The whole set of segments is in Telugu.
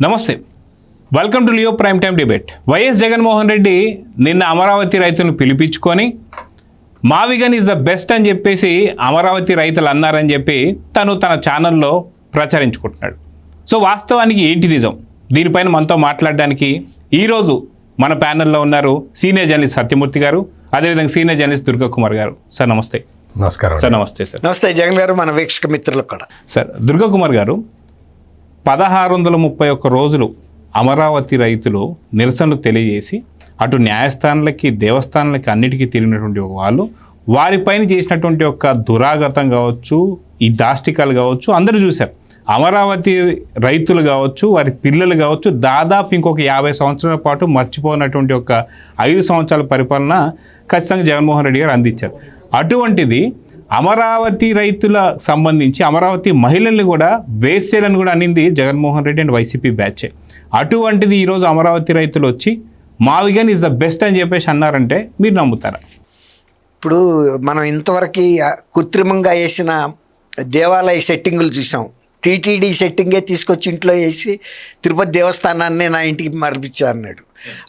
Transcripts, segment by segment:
నమస్తే, welcome to Leo prime time debate. YS Jaganmohan Reddy నిన్న అమరావతి రైతులను పిలిపించుకొని మావిగన్ ఈజ్ ద బెస్ట్ అని చెప్పేసి అమరావతి రైతులు అన్నారని చెప్పి తను తన ఛానల్లో ప్రచారించుకుంటున్నాడు. సో వాస్తవానికి ఏంటి నిజం? దీనిపైన మనతో మాట్లాడడానికి ఈరోజు మన ప్యానెల్లో ఉన్నారు సీనియర్ జర్నలిస్ట్ సత్యమూర్తి గారు, అదేవిధంగా సీనియర్ జర్నలిస్ట్ దుర్గా కుమార్ గారు. సార్ నమస్తే. నమస్కారం సార్. నమస్తే సార్. నమస్తే జగన్ గారు, మన వీక్షక మిత్రులకు కూడా. సార్, దుర్గా కుమార్ గారు, 1631 రోజులు అమరావతి రైతులు నిరసనలు తెలియజేసి అటు న్యాయస్థానాలకి దేవస్థానాలకి అన్నిటికీ తిరిగినటువంటి వాళ్ళు వారిపైన చేసినటువంటి ఒక దురాగతం కావచ్చు, ఈ దాష్టికాలు కావచ్చు, అందరూ చూశారు. అమరావతి రైతులు కావచ్చు, వారి పిల్లలు కావచ్చు, దాదాపు ఇంకొక 50 సంవత్సరాల పాటు మర్చిపోయినటువంటి ఒక 5 సంవత్సరాల పరిపాలన ఖచ్చితంగా జగన్మోహన్ రెడ్డి గారు అందించారు. అటువంటిది అమరావతి రైతుల సంబంధించి అమరావతి మహిళల్ని కూడా వేసేయాలని కూడా అనింది జగన్మోహన్ రెడ్డి అండ్ వైసీపీ బ్యాచే. అటువంటిది ఈరోజు అమరావతి రైతులు వచ్చి మావిగన్ ఈజ్ ద బెస్ట్ అని చెప్పేసి అన్నారంటే మీరు నమ్ముతారా? ఇప్పుడు మనం ఇంతవరకు కృత్రిమంగా వేసిన దేవాలయ సెట్టింగులు చూసాం. టీటీడీ సెట్టింగే తీసుకొచ్చి ఇంట్లో వేసి తిరుపతి దేవస్థానాన్ని నా ఇంటికి మరిపించా అన్నాడు.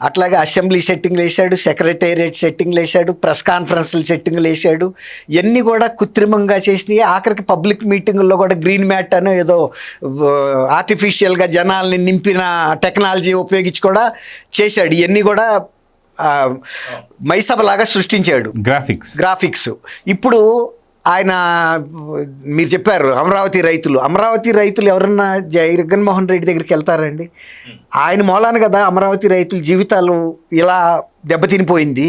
అట్లాగే అసెంబ్లీ సెట్టింగ్లు వేసాడు, సెక్రటేరియట్ సెట్టింగ్లు వేసాడు, ప్రెస్ కాన్ఫరెన్స్లు సెట్టింగ్లు వేసాడు. ఇవన్నీ కూడా కృత్రిమంగా చేసినవి. ఆఖరికి పబ్లిక్ మీటింగుల్లో కూడా గ్రీన్ మ్యాట్ అని ఏదో ఆర్టిఫిషియల్గా జనాల్ని నింపిన టెక్నాలజీ ఉపయోగించి కూడా చేశాడు. ఇవన్నీ కూడా మైసభలాగా సృష్టించాడు, గ్రాఫిక్స్. ఇప్పుడు ఆయన మీరు చెప్పారు అమరావతి రైతులు ఎవరన్నా జగన్మోహన్ రెడ్డి దగ్గరికి వెళ్తారండి? ఆయన మూలాన కదా అమరావతి రైతుల జీవితాలు ఇలా దెబ్బతినిపోయింది.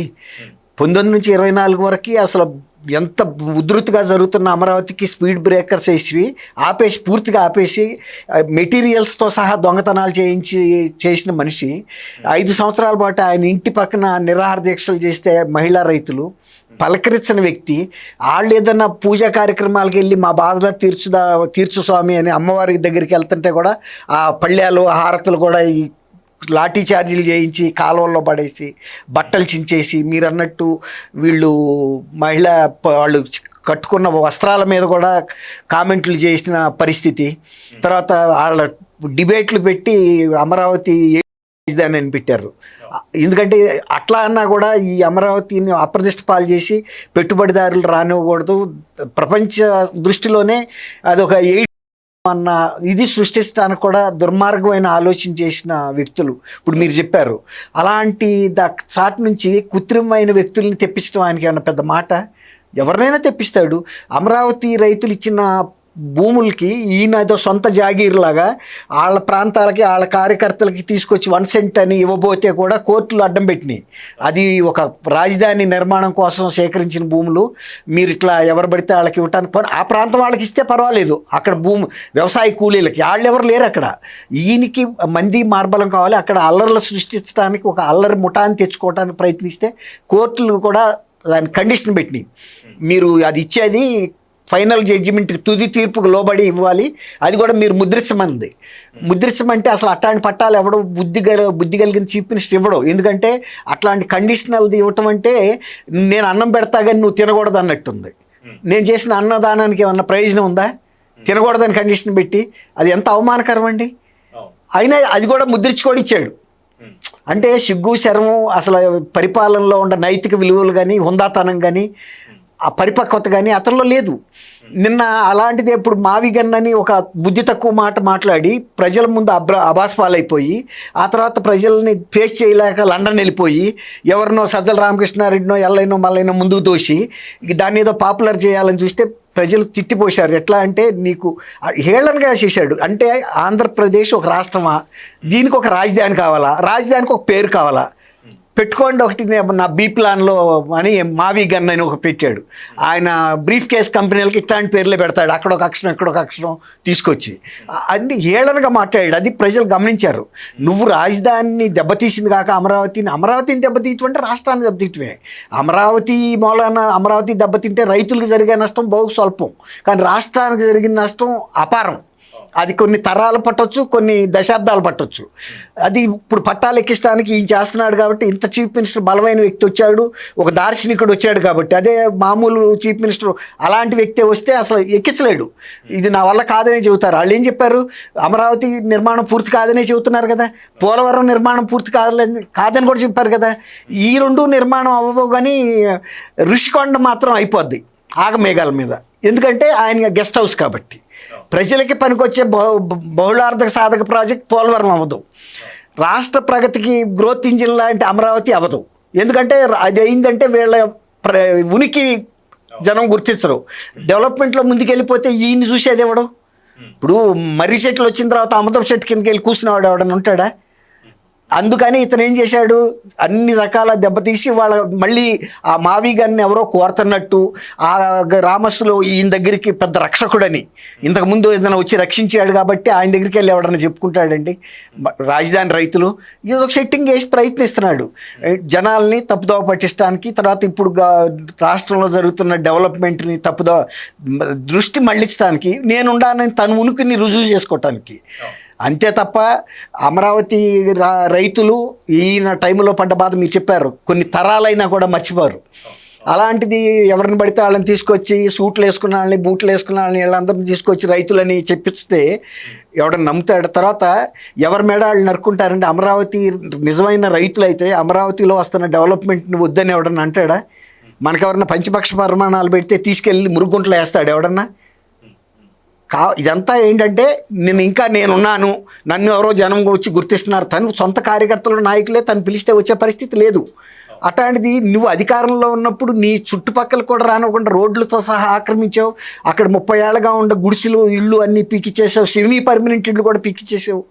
19 నుంచి 24 వరకు అసలు ఎంత ఉధృతిగా జరుగుతున్న అమరావతికి స్పీడ్ బ్రేకర్స్ వేసి పూర్తిగా ఆపేసి మెటీరియల్స్తో సహా దొంగతనాలు చేసిన మనిషి 5 సంవత్సరాల పాటు ఆయన ఇంటి పక్కన నిరాహార దీక్షలు చేస్తే మహిళా రైతులు పలకరించిన వ్యక్తి, వాళ్ళు ఏదన్నా పూజా కార్యక్రమాలకు వెళ్ళి మా బాధలు తీర్చు స్వామి అని అమ్మవారి దగ్గరికి వెళ్తుంటే కూడా ఆ పళ్ళాలు హారతులు కూడా ఈ లాఠీ చార్జీలు చేయించి కాలువల్లో పడేసి బట్టలు చించేసి మీరు అన్నట్టు వీళ్ళు వాళ్ళు కట్టుకున్న వస్త్రాల మీద కూడా కామెంట్లు చేసిన పరిస్థితి. తర్వాత వాళ్ళ డిబేట్లు పెట్టి అమరావతి అని పెట్టారు. ఎందుకంటే అట్లా అన్నా కూడా ఈ అమరావతిని అప్రదిష్ట పాలు చేసి పెట్టుబడిదారులు రానివ్వకూడదు, ప్రపంచ దృష్టిలోనే అదొక అన్న ఇది సృష్టించడానికి కూడా దుర్మార్గమైన ఆలోచన చేసిన వ్యక్తులు. ఇప్పుడు మీరు చెప్పారు, అలాంటి చాటు నుంచి కృత్రిమమైన వ్యక్తుల్ని తెప్పించడం ఆయనకి ఏమన్నా పెద్ద మాట? ఎవరినైనా తెప్పిస్తాడు. అమరావతి రైతులు ఇచ్చిన భూములకి ఈయన ఏదో సొంత జాగీర్లాగా వాళ్ళ ప్రాంతాలకి వాళ్ళ కార్యకర్తలకి తీసుకొచ్చి 1 సెంట్ అని ఇవ్వబోతే కూడా కోర్టులు అడ్డం పెట్టినాయి. అది ఒక రాజధాని నిర్మాణం కోసం సేకరించిన భూములు మీరు ఇట్లా ఎవరు పడితే వాళ్ళకి ఇవ్వటానికి ఆ ప్రాంతం వాళ్ళకి ఇస్తే పర్వాలేదు, అక్కడ వ్యవసాయ కూలీలకి వాళ్ళు ఎవరు లేరు. అక్కడ ఈయనకి మంది మార్బలం కావాలి. అక్కడ అల్లర్లు సృష్టించడానికి ఒక అల్లరి ముఠాన్ని తెచ్చుకోవడానికి ప్రయత్నిస్తే కోర్టులు కూడా దాని కండిషన్ పెట్టినాయి. మీరు అది ఇచ్చేది ఫైనల్ జడ్జిమెంట్కి తుది తీర్పుకు లోబడి ఇవ్వాలి, అది కూడా మీరు ముద్రించమంటే అసలు అట్లాంటి పట్టాలు ఎవడో బుద్ధి కలిగిన చీఫ్ మినిస్టర్ ఇవ్వడు. ఎందుకంటే అట్లాంటి కండిషనల్ది ఇవ్వటం అంటే నేను అన్నం పెడతా కానీ నువ్వు తినకూడదు అన్నట్టుంది. నేను చేసిన అన్నదానానికి ఏమన్నా ప్రయోజనం ఉందా? తినకూడదని కండిషన్ పెట్టి అది ఎంత అవమానకరం అండి. అయినా అది కూడా ముద్రించుకొని ఇచ్చాడు. అంటే సిగ్గు శరము అసలు పరిపాలనలో ఉన్న నైతిక విలువలు కానీ హుందాతనం కానీ ఆ పరిపక్వత కానీ అతనిలో లేదు. నిన్న అలాంటిది ఇప్పుడు మావిగన్ అని ఒక బుద్ధి తక్కువ మాట మాట్లాడి ప్రజల ముందు అబాస్పాలైపోయి ఆ తర్వాత ప్రజల్ని ఫేస్ చేయలేక లండన్ వెళ్ళిపోయి ఎవరినో సజ్జల రామకృష్ణారెడ్డినో ఎల్లైనో మల్లైనో ముందుకు తోసి దాన్ని ఏదో పాపులర్ చేయాలని చూస్తే ప్రజలు తిట్టిపోశారు. ఎట్లా అంటే నీకు హేళనగా చేశాడు. అంటే ఆంధ్రప్రదేశ్ ఒక రాష్ట్రమా, దీనికి ఒక రాజధాని కావాలా, రాజధానికి ఒక పేరు కావాలా, పెట్టుకోండి ఒకటి నా బీ ప్లాన్లో అని మావిగన్ అని ఒక పెట్టాడు. ఆయన బ్రీఫ్ కేస్ కంపెనీలకి ఇట్లాంటి పేర్లే పెడతాడు, అక్కడ ఒక అక్షరం ఇక్కడ ఒక అక్షరం తీసుకొచ్చి అన్ని ఏళనగా మాట్లాడాడు. అది ప్రజలు గమనించారు. నువ్వు రాజధానిని దెబ్బతీసింది కాక అమరావతిని దెబ్బతీయటం అంటే రాష్ట్రాన్ని దెబ్బతీయటమే. అమరావతి దెబ్బతింటే రైతులకు జరిగే నష్టం బహు స్వల్పం, కానీ రాష్ట్రానికి జరిగిన నష్టం అపారం. అది కొన్ని తరాలు పట్టొచ్చు, కొన్ని దశాబ్దాలు పట్టొచ్చు. అది ఇప్పుడు పట్టాలు ఎక్కించడానికి ఈయన చేస్తున్నాడు కాబట్టి, ఇంత చీఫ్ మినిస్టర్ బలమైన వ్యక్తి వచ్చాడు, ఒక దార్శనికుడు వచ్చాడు కాబట్టి. అదే మామూలు చీఫ్ మినిస్టర్ అలాంటి వ్యక్తి వస్తే అసలు ఎక్కించలేడు. ఇది నా వల్ల కాదనే చెబుతారు. వాళ్ళు ఏం చెప్పారు? అమరావతి నిర్మాణం పూర్తి కాదనే చెబుతున్నారు కదా, పోలవరం నిర్మాణం పూర్తి కాదని కూడా చెప్పారు కదా. ఈ రెండు నిర్మాణం అవ్వవు, కానీ ఋషికొండ మాత్రం అయిపోద్ది ఆగమేఘాల మీద. ఎందుకంటే ఆయన గెస్ట్ హౌస్ కాబట్టి. ప్రజలకి పనికొచ్చే బహుళార్థక సాధక ప్రాజెక్ట్ పోలవరం అవ్వదు. రాష్ట్ర ప్రగతికి గ్రోత్ ఇంజిన్ లాంటి అమరావతి అవ్వదు. ఎందుకంటే అది అయిందంటే వీళ్ళ ఉనికి జనం గుర్తించరు. డెవలప్మెంట్లో ముందుకెళ్ళిపోతే ఈయన్ని చూసేది ఎవడు? ఇప్పుడు మర్రి చెట్లు వచ్చిన తర్వాత అమృతం చెట్టు కిందకి వెళ్ళి కూర్చున్నవాడు ఎవడన్నా ఉంటాడా? అందుకని ఇతను ఏం చేశాడు, అన్ని రకాల దెబ్బతీసి వాళ్ళ మళ్ళీ ఆ మావి గారిని ఎవరో కోరుతున్నట్టు, ఆ రామస్తులు ఈయన దగ్గరికి పెద్ద రక్షకుడని, ఇంతకుముందు ఏదైనా వచ్చి రక్షించాడు కాబట్టి ఆయన దగ్గరికి వెళ్ళి ఎవడన్నా చెప్పుకుంటాడండి. రాజధాని రైతులు ఏదో ఒక సెట్టింగ్ వేసి ప్రయత్నిస్తున్నాడు జనాల్ని తప్పుదోవ పట్టించడానికి. తర్వాత ఇప్పుడు రాష్ట్రంలో జరుగుతున్న డెవలప్మెంట్ని దృష్టి మళ్ళించడానికి, నేనుండానని తన ఉనికిని రుజువు చేసుకోవటానికి. అంతే తప్ప అమరావతి రైతులు ఈయన టైంలో పడ్డ బాధ మీరు చెప్పారు, కొన్ని తరాలైనా కూడా మర్చిపోరు. అలాంటిది ఎవరిని పడితే వాళ్ళని తీసుకొచ్చి సూట్లు వేసుకున్న వాళ్ళని, బూట్లు వేసుకున్న వాళ్ళని, వీళ్ళందరినీ తీసుకొచ్చి రైతులని చెప్పిస్తే ఎవడన్నా నమ్ముతాడు? తర్వాత ఎవరి మేడ వాళ్ళు నరుక్కుంటారండి. అమరావతి నిజమైన రైతులు అయితే అమరావతిలో వస్తున్న డెవలప్మెంట్ని వద్దని ఎవడన్నా అంటాడా? మనకెవరన్నా పంచపక్ష ప్రమాణాలు పెడితే తీసుకెళ్ళి మురుగుంటలో వేస్తాడు ఎవడన్నా? ఇదంతా ఏంటంటే నేనున్నాను, నన్ను ఎవరో జనం వచ్చి గుర్తిస్తున్నారు. తను సొంత కార్యకర్తలు నాయకులే తను పిలిస్తే వచ్చే పరిస్థితి లేదు. అట్లాంటిది నువ్వు అధికారంలో ఉన్నప్పుడు నీ చుట్టుపక్కల కూడా రానివ్వకుండా రోడ్లతో సహా ఆక్రమించావు. అక్కడ 30 ఏళ్ళగా ఉన్న గుడిసెలు ఇళ్ళు అన్నీ పీకిచ్చేసావు. సెమీ పర్మనెంట్ ఇళ్ళు కూడా పీకిచ్చేసావు.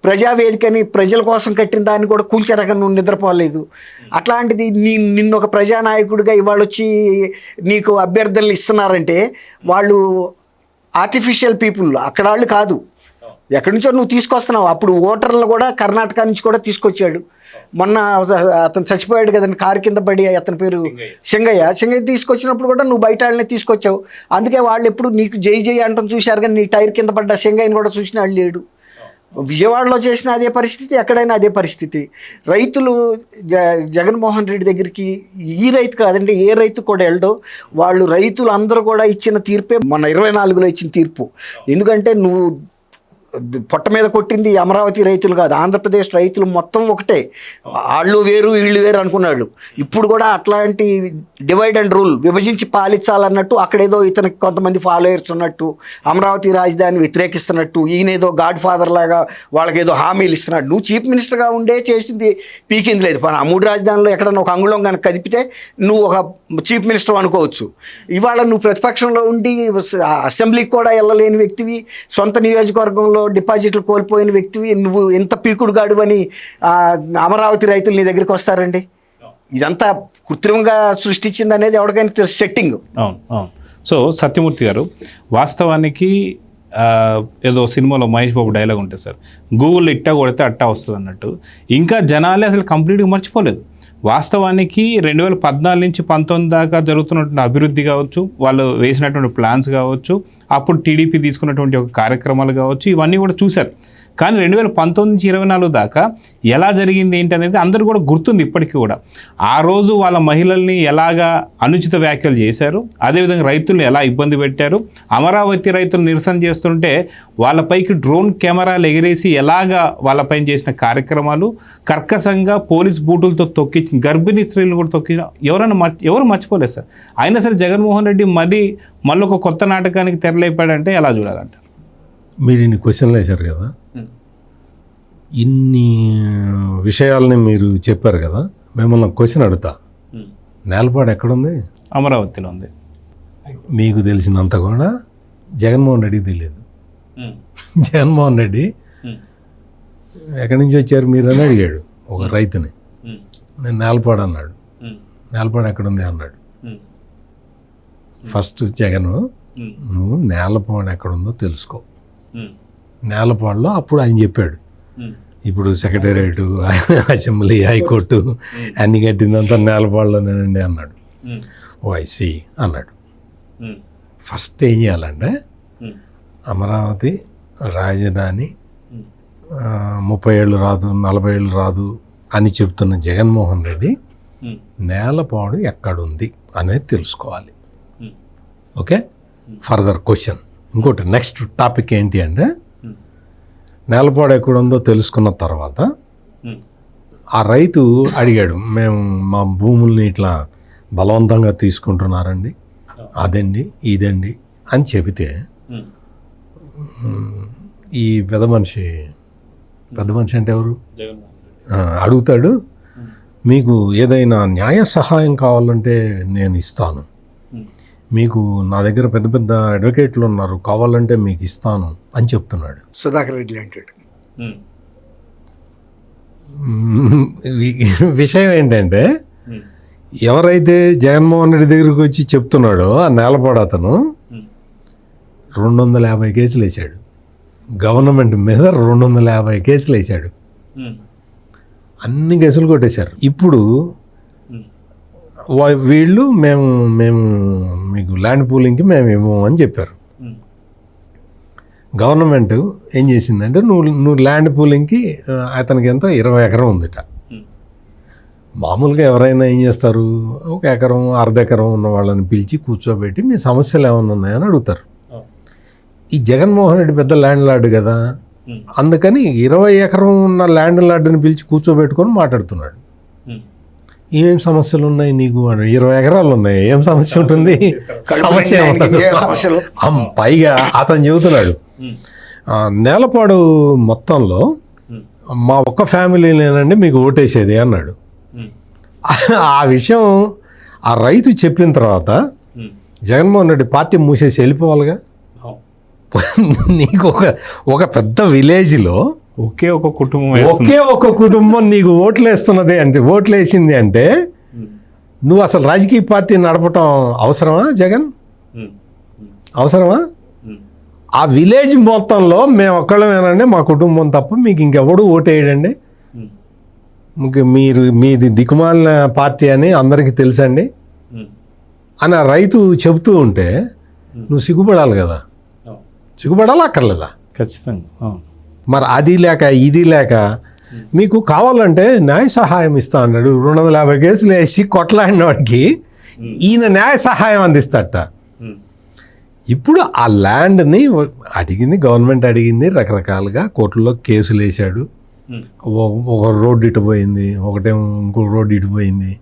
ప్రజావేదికని ప్రజల కోసం కట్టిన దాన్ని కూడా కూల్చేరగా నువ్వు నిద్రపోలేదు. అట్లాంటిది నిన్ను ఒక ప్రజానాయకుడిగా ఇవాళ వచ్చి నీకు అభ్యర్థులు ఇస్తున్నారంటే వాళ్ళు ఆర్టిఫిషియల్ పీపుల్, అక్కడ వాళ్ళు కాదు, ఎక్కడి నుంచో నువ్వు తీసుకొస్తున్నావు. అప్పుడు ఓటర్లు కూడా కర్ణాటక నుంచి కూడా తీసుకొచ్చాడు. మొన్న అతను చచ్చిపోయాడు కదండి, కారు కింద పడి, అతని పేరు సింగయ్య తీసుకొచ్చినప్పుడు కూడా నువ్వు బయట వాళ్ళని తీసుకొచ్చావు. అందుకే వాళ్ళు ఎప్పుడు నీకు జై జై అంటాం చూశారు, కానీ నీ టైర్ కింద పడ్డ సింగయ్యని కూడా చూసిన వాళ్ళు లేడు. విజయవాడలో చేసిన అదే పరిస్థితి, ఎక్కడైనా అదే పరిస్థితి. రైతులు జగన్మోహన్ రెడ్డి దగ్గరికి, ఈ రైతు కాదండి ఏ రైతు కూడా వెళ్ళడు. వాళ్ళు రైతులు అందరూ కూడా ఇచ్చిన తీర్పే మొన్న 24లో ఇచ్చిన తీర్పు. ఎందుకంటే నువ్వు పొట్ట మీద కొట్టింది అమరావతి రైతులు కాదు, ఆంధ్రప్రదేశ్ రైతులు మొత్తం ఒకటే. వాళ్ళు వేరు వీళ్ళు వేరు అనుకున్నాడు. ఇప్పుడు కూడా అట్లాంటి డివైడ్ అండ్ రూల్, విభజించి పాలించాలన్నట్టు అక్కడేదో ఇతనికి కొంతమంది ఫాలోయర్స్ ఉన్నట్టు, అమరావతి రాజధాని వ్యతిరేకిస్తున్నట్టు, ఈయనేదో గాడ్ ఫాదర్ లాగా వాళ్ళకేదో హామీలు ఇస్తున్నాడు. నువ్వు చీఫ్ మినిస్టర్గా ఉండే చేసింది పీకింది లేదు. ఆ 3 రాజధానుల్లో ఎక్కడన్నా ఒక అంగుళం కనుక కదిపితే నువ్వు ఒక చీఫ్ మినిస్టర్ అనుకోవచ్చు. ఇవాళ నువ్వు ప్రతిపక్షంలో ఉండి అసెంబ్లీకి కూడా వెళ్ళలేని వ్యక్తివి, సొంత నియోజకవర్గంలో డిపాజిట్లు కోల్పోయిన వ్యక్తివి, నువ్వు ఎంత పీకుడు గాడువని అమరావతి రైతులు నీ దగ్గరికి వస్తారండి? ఇదంతా కృత్రిమంగా సృష్టించింది అనేది ఎవరికైనా తెలుసు, సెట్టింగ్. అవును. సో సత్యమూర్తి గారు, వాస్తవానికి ఏదో సినిమాలో మహేష్ బాబు డైలాగ్ ఉంటుంది సార్, గూగుల్లో ఇట్టా కొడితే అట్టా వస్తుంది అన్నట్టు. ఇంకా జనాలే అసలు కంప్లీట్గా మర్చిపోలేదు. వాస్తవానికి 2014 నుంచి 19 దాకా జరుగుతున్నటువంటి అభివృద్ధి కావచ్చు, వాళ్ళు వేసినటువంటి ప్లాన్స్ కావచ్చు, అప్పుడు టీడీపీ తీసుకున్నటువంటి ఒక కార్యక్రమాలు కావచ్చు, ఇవన్నీ కూడా చూశారు. కానీ 2019 నుంచి 24 దాకా ఎలా జరిగింది ఏంటి అనేది అందరూ కూడా గుర్తుంది ఇప్పటికీ కూడా. ఆ రోజు వాళ్ళ మహిళల్ని ఎలాగా అనుచిత వ్యాఖ్యలు చేశారు, అదేవిధంగా రైతులను ఎలా ఇబ్బంది పెట్టారు, అమరావతి రైతులు నిరసన చేస్తుంటే వాళ్ళపైకి డ్రోన్ కెమెరాలు ఎగిరేసి ఎలాగా వాళ్ళపైన చేసిన కార్యక్రమాలు, కర్కశంగా పోలీస్ బూటులతో తొక్కించిన గర్భిణీ స్త్రీలు కూడా తొక్కించిన ఎవరు మర్చిపోలేదు సార్. అయినా సరే జగన్మోహన్ రెడ్డి మళ్ళీ ఒక కొత్త నాటకానికి తెరలేపాడంటే ఎలా చూడాలంటారు? మీరు ఇన్ని క్వశ్చన్లు వేశారు కదా, ఇన్ని విషయాలని మీరు చెప్పారు కదా, మిమ్మల్ని క్వశ్చన్ అడుగుతా. నేలపాడు ఎక్కడుంది? అమరావతిలో ఉంది. మీకు తెలిసినంత కూడా జగన్మోహన్ రెడ్డికి తెలియదు. జగన్మోహన్ రెడ్డి ఎక్కడి నుంచి వచ్చారు మీరు అని అడిగాడు ఒక రైతుని. నేను నేలపాడు అన్నాడు. నేలపాడు ఎక్కడుంది అన్నాడు. ఫస్ట్ జగన్, నువ్వు నేలపాడు ఎక్కడుందో తెలుసుకో. నేలపాడులో అప్పుడు ఆయన చెప్పాడు, ఇప్పుడు సెక్రటేరియట్, అసెంబ్లీ, హైకోర్టు అన్ని కట్టిందంతా నేలపాడులోనేనండి అన్నాడు. ఓ ఐసి అన్నాడు. ఫస్ట్ ఏం చేయాలంటే అమరావతి రాజధాని 30 ఏళ్ళు రాదు, 40 ఏళ్ళు రాదు అని చెప్తున్న జగన్మోహన్ రెడ్డి నేలపాడు ఎక్కడుంది అనేది తెలుసుకోవాలి. Okay, further question. ఇంకోటి నెక్స్ట్ టాపిక్ ఏంటి అంటే, నేలపాడు ఎక్కడుందో తెలుసుకున్న తర్వాత ఆ రైతు అడిగాడు, మేము మా భూముల్ని ఇట్లా బలవంతంగా తీసుకుంటున్నారండి, అదండి ఇదండి అని చెబితే ఈ పెద్ద మనిషి అంటే ఎవరు అడుగుతాడు, మీకు ఏదైనా న్యాయ సహాయం కావాలంటే నేను ఇస్తాను, మీకు నా దగ్గర పెద్ద పెద్ద అడ్వకేట్లు ఉన్నారు, కావాలంటే మీకు ఇస్తాను అని చెప్తున్నాడు. సుధాకర్ రెడ్డి అంటాడు. విషయం ఏంటంటే, ఎవరైతే జగన్మోహన్ రెడ్డి దగ్గరికి వచ్చి చెప్తున్నాడో ఆ నేలపాడు అతను 250 కేసులు వేశాడు. గవర్నమెంట్ మీద 250 కేసులు వేశాడు. అన్ని కేసులు కొట్టేశారు. ఇప్పుడు వీళ్ళు మేము మీకు ల్యాండ్ పూలింగ్కి మేము ఇవ్వము అని చెప్పారు. గవర్నమెంట్ ఏం చేసిందంటే, నువ్వు ల్యాండ్ పూలింగ్కి అతనికి ఎంతో 20 ఎకరం ఉందిట. మామూలుగా ఎవరైనా ఏం చేస్తారు, 1 ఎకరం 1/2 ఎకరం ఉన్న వాళ్ళని పిలిచి కూర్చోబెట్టి మీ సమస్యలు ఏమైనా ఉన్నాయని అడుగుతారు. ఈ జగన్మోహన్ రెడ్డి పెద్ద ల్యాండ్ లార్డ్ కదా, అందుకని 20 ఎకరం ఉన్న ల్యాండ్ లార్డ్ని పిలిచి కూర్చోబెట్టుకొని మాట్లాడుతున్నాడు. ఏమేం సమస్యలు ఉన్నాయి నీకు అని. 20 ఎకరాలు ఉన్నాయి, ఏం సమస్య ఉంటుంది? సమస్య పైగా అతను చెబుతున్నాడు, నేలపాడు మొత్తంలో మా ఒక్క ఫ్యామిలీనేనండి మీకు ఓటేసేది అన్నాడు. ఆ విషయం ఆ రైతు చెప్పిన తర్వాత జగన్మోహన్ రెడ్డి పార్టీ మూసేసి వెళ్ళిపోవాలిగా. నీకు ఒక పెద్ద విలేజ్లో ఒకే ఒక కుటుంబం నీకు ఓట్లేస్తున్నది అంటే, ఓట్లేసింది అంటే నువ్వు అసలు రాజకీయ పార్టీ నడపటం అవసరమా జగన్? అవసరమా? ఆ విలేజ్ మొత్తంలో మేము ఒక్కళ్ళమేనండి, మా కుటుంబం తప్ప మీకు ఇంకెవడు ఓటేయడండి, మీది దిక్కుమాలిన పార్టీ అని అందరికీ తెలుసండి అని ఆ రైతు చెబుతూ ఉంటే నువ్వు సిగ్గుపడాలి కదా. సిగ్గుపడాలా అక్కర్లేదా? ఖచ్చితంగా. మరి అది లేక ఇది లేక మీకు కావాలంటే న్యాయ సహాయం ఇస్తా అన్నాడు. 250 కేసులు వేసి కొట్లాడిన వాడికి ఈయన న్యాయ సహాయం అందిస్తాడట. ఇప్పుడు ఆ ల్యాండ్ని అడిగింది గవర్నమెంట్, అడిగింది రకరకాలుగా కోర్టులో కేసులు వేశాడు. ఒక రోడ్డు ఇటు పోయింది, ఒకటేమో ఇంకో రోడ్డు ఇటు పోయింది.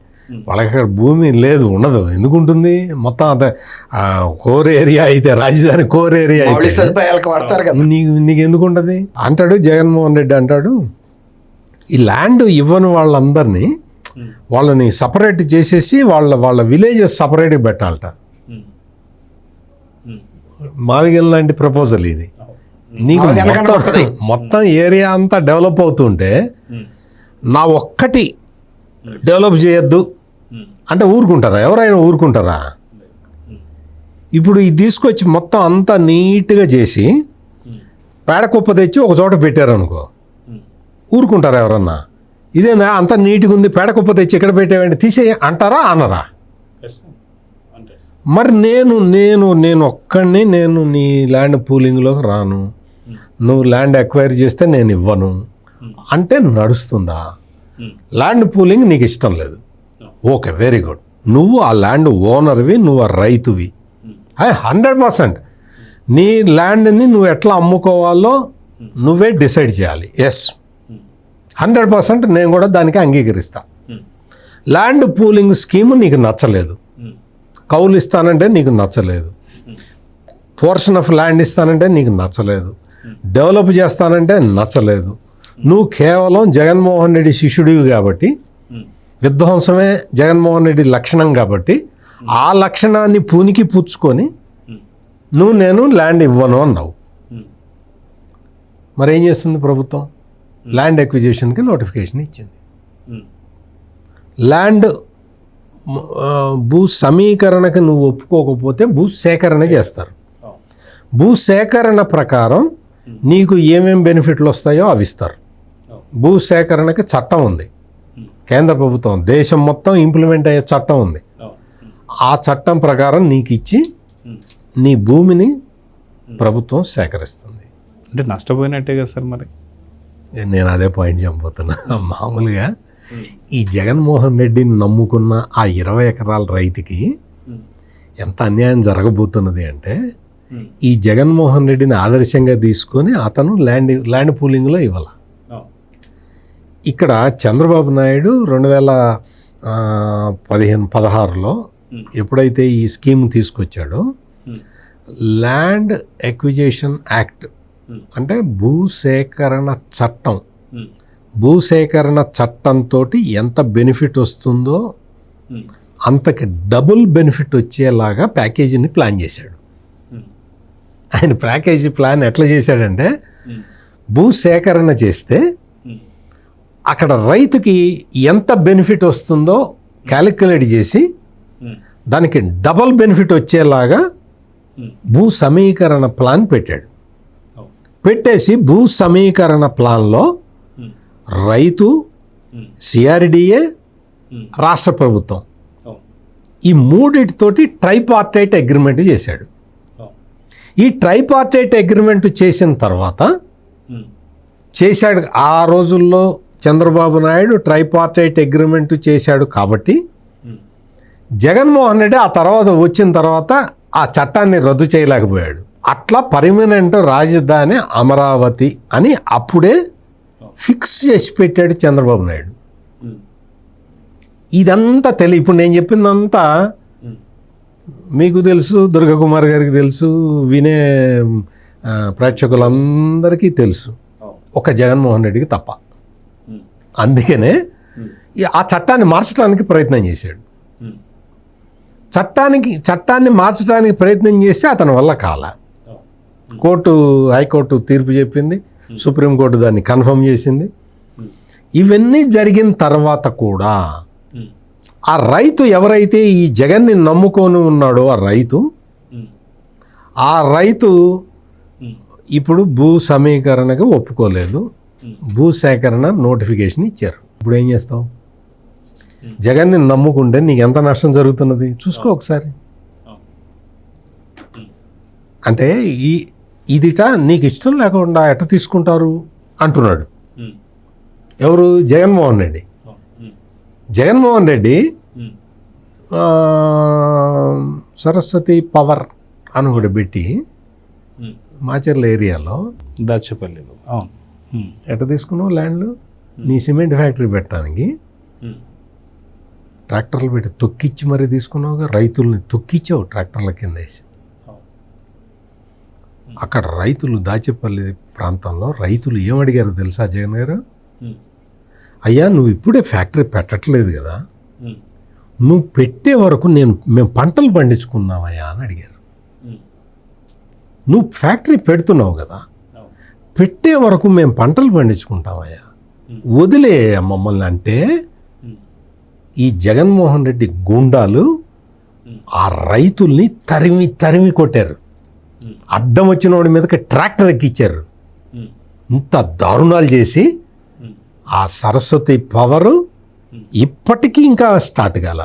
వాళ్ళకి అక్కడ భూమి లేదు, ఉండదు. ఎందుకు ఉంటుంది? మొత్తం అంత కోర్ ఏరియా అయితే, రాజధాని కోర్ ఏరియా అయితే నీకు ఎందుకు ఉంటుంది అంటాడు జగన్మోహన్ రెడ్డి. అంటాడు, ఈ ల్యాండ్ ఇవ్వని వాళ్ళందరినీ వాళ్ళని సపరేట్ చేసేసి వాళ్ళ విలేజెస్ సపరేట్గా పెట్టాలట. మావిగల్ లాంటి ప్రపోజల్ ఇది. నీకు మొత్తం ఏరియా అంతా డెవలప్ అవుతుంటే నా ఒక్కటి డెవలప్ చేయొద్దు అంటే ఊరుకుంటారా? ఎవరైనా ఊరుకుంటారా? ఇప్పుడు ఇది తీసుకొచ్చి మొత్తం అంతా నీట్గా చేసి పేడకుప్ప తెచ్చి ఒక చోట పెట్టారనుకో, ఊరుకుంటారా ఎవరన్నా? ఇదేనా అంత నీట్గా ఉంది, పేడకుప్ప తెచ్చి ఎక్కడ పెట్టావంటే తీసే అంటారా అనరా? మరి నేను ఒక్కడిని నేను నీ ల్యాండ్ పూలింగ్లోకి రాను, నువ్వు ల్యాండ్ అక్వైర్ చేస్తే నేను ఇవ్వను అంటే నడుస్తుందా? ల్యాండ్ పూలింగ్ నీకు ఇష్టం లేదు, ఓకే, వెరీ గుడ్. నువ్వు ఆ ల్యాండ్ ఓనర్వి, నువ్వు ఆ రైతువి. 100% నీ ల్యాండ్ని నువ్వు ఎట్లా అమ్ముకోవాలో నువ్వే డిసైడ్ చేయాలి. ఎస్, 100% నేను కూడా దానికి అంగీకరిస్తా. ల్యాండ్ పూలింగ్ స్కీము నీకు నచ్చలేదు, కౌలు ఇస్తానంటే నీకు నచ్చలేదు, పోర్షన్ ఆఫ్ ల్యాండ్ ఇస్తానంటే నీకు నచ్చలేదు, డెవలప్ చేస్తానంటే నచ్చలేదు. నువ్వు కేవలం జగన్మోహన్ రెడ్డి శిష్యుడివి కాబట్టి, విధ్వంసమే జగన్మోహన్ రెడ్డి లక్షణం కాబట్టి, ఆ లక్షణాన్ని పూనికి పుచ్చుకొని నేను ల్యాండ్ ఇవ్వను అన్నావు. మరి ఏం చేస్తుంది ప్రభుత్వం? ల్యాండ్ ఎక్విజిషన్కి నోటిఫికేషన్ ఇచ్చింది. ల్యాండ్ భూ సమీకరణకి నువ్వు ఒప్పుకోకపోతే భూ సేకరణ చేస్తారు. భూ సేకరణ ప్రకారం నీకు ఏమేం బెనిఫిట్లు వస్తాయో అవి ఇస్తారు. భూ సేకరణకి చట్టం ఉంది, కేంద్ర ప్రభుత్వం దేశం మొత్తం ఇంప్లిమెంట్ అయ్యే చట్టం ఉంది. ఆ చట్టం ప్రకారం నీకు ఇచ్చి నీ భూమిని ప్రభుత్వం సేకరిస్తుంది. అంటే నష్టపోయినట్టే కదా సార్ మరి. నేను అదే పాయింట్ చెప్పబోతున్నా. మామూలుగా ఈ జగన్మోహన్ రెడ్డిని నమ్ముకున్న ఆ 20 ఎకరాల రైతుకి ఎంత అన్యాయం జరగబోతున్నది అంటే, ఈ జగన్మోహన్ రెడ్డిని ఆదర్శంగా తీసుకొని అతను ల్యాండ్ పూలింగ్లో ఇవ్వాల. ఇక్కడ చంద్రబాబు నాయుడు 2015-16లో ఎప్పుడైతే ఈ స్కీమ్ తీసుకొచ్చాడో, ల్యాండ్ ఎక్విజేషన్ యాక్ట్ అంటే భూసేకరణ చట్టంతో ఎంత బెనిఫిట్ వస్తుందో అంతకి డబుల్ బెనిఫిట్ వచ్చేలాగా ప్యాకేజీని ప్లాన్ చేశాడు. ఆయన ప్యాకేజీ ప్లాన్ ఎట్లా చేశాడంటే, భూసేకరణ చేస్తే అక్కడ రైతుకి ఎంత బెనిఫిట్ వస్తుందో క్యాలిక్యులేట్ చేసి దానికి డబుల్ బెనిఫిట్ వచ్చేలాగా భూ సమీకరణ ప్లాన్ పెట్టేసి భూ సమీకరణ ప్లాన్లో రైతు, సిఆర్డిఏ, రాష్ట్ర ప్రభుత్వం ఈ మూడిటితోటి ట్రైపార్టైట్ అగ్రిమెంట్ చేశాడు. ఈ ట్రైపార్టైట్ అగ్రిమెంట్ చేసిన తర్వాత చేశాడు. ఆ రోజుల్లో చంద్రబాబు నాయుడు ట్రైపార్టైట్ అగ్రిమెంట్ చేశాడు కాబట్టి జగన్మోహన్ రెడ్డి ఆ తర్వాత వచ్చిన తర్వాత ఆ చట్టాన్ని రద్దు చేయలేకపోయాడు. అట్లా పర్మనెంట్ రాజధాని అమరావతి అని అప్పుడే ఫిక్స్ చేసి పెట్టాడు చంద్రబాబు నాయుడు. ఇదంతా ఇప్పుడు నేను చెప్పిందంతా మీకు తెలుసు, దుర్గకుమార్ గారికి తెలుసు, వినే ప్రేక్షకులందరికీ తెలుసు, ఒక జగన్మోహన్ రెడ్డికి తప్ప. అందుకనే ఆ చట్టాన్ని మార్చడానికి ప్రయత్నం చేశాడు. చట్టాన్ని మార్చడానికి ప్రయత్నం చేస్తే అతని వల్ల కాల. హైకోర్టు తీర్పు చెప్పింది, సుప్రీంకోర్టు దాన్ని కన్ఫర్మ్ చేసింది. ఇవన్నీ జరిగిన తర్వాత కూడా ఆ రైతు ఎవరైతే ఈ జగన్ని నమ్ముకొని ఉన్నాడో ఆ రైతు ఇప్పుడు భూ సమీకరణకు ఒప్పుకోలేదు. భూసేకరణ నోటిఫికేషన్ ఇచ్చారు. ఇప్పుడు ఏం చేస్తావు? జగన్ని నమ్ముకుంటే నీకు ఎంత నష్టం జరుగుతున్నది చూసుకో ఒకసారి. అంటే ఇదిట నీకు ఇష్టం లేకుండా ఎట్ట తీసుకుంటారు అంటున్నాడు ఎవరు? జగన్మోహన్ రెడ్డి సరస్వతి పవర్ అని ఒకటి పెట్టి మాచర్ల ఏరియాలో దాచేపల్లిలో ఎట్ట తీసుకున్నావు ల్యాండ్లు? నీ సిమెంట్ ఫ్యాక్టరీ పెట్టడానికి ట్రాక్టర్లు పెట్టి తొక్కిచ్చి మరీ తీసుకున్నావుగా. రైతుల్ని తొక్కిచ్చావు ట్రాక్టర్ల కింద వేసి. అక్కడ రైతులు, దాచేపల్లి ప్రాంతంలో రైతులు ఏమడిగారు తెలుసా జగన్ గారు? అయ్యా నువ్వు ఇప్పుడే ఫ్యాక్టరీ పెట్టట్లేదు కదా, నువ్వు పెట్టే వరకు మేము పంటలు పండించుకున్నామయ్యా అని అడిగారు. నువ్వు ఫ్యాక్టరీ పెడుతున్నావు కదా, పెట్టే వరకు మేము పంటలు పండించుకుంటామయ్యా, వదిలే మమ్మల్ని. అంటే ఈ జగన్మోహన్ రెడ్డి గూండాలు ఆ రైతుల్ని తరిమి కొట్టారు. అడ్డం వచ్చిన వాడి మీదకి ట్రాక్టర్ ఎక్కిచ్చారు. ఇంత దారుణాలు చేసి ఆ సరస్వతి పవరు ఇప్పటికీ ఇంకా స్టార్ట్ కాల.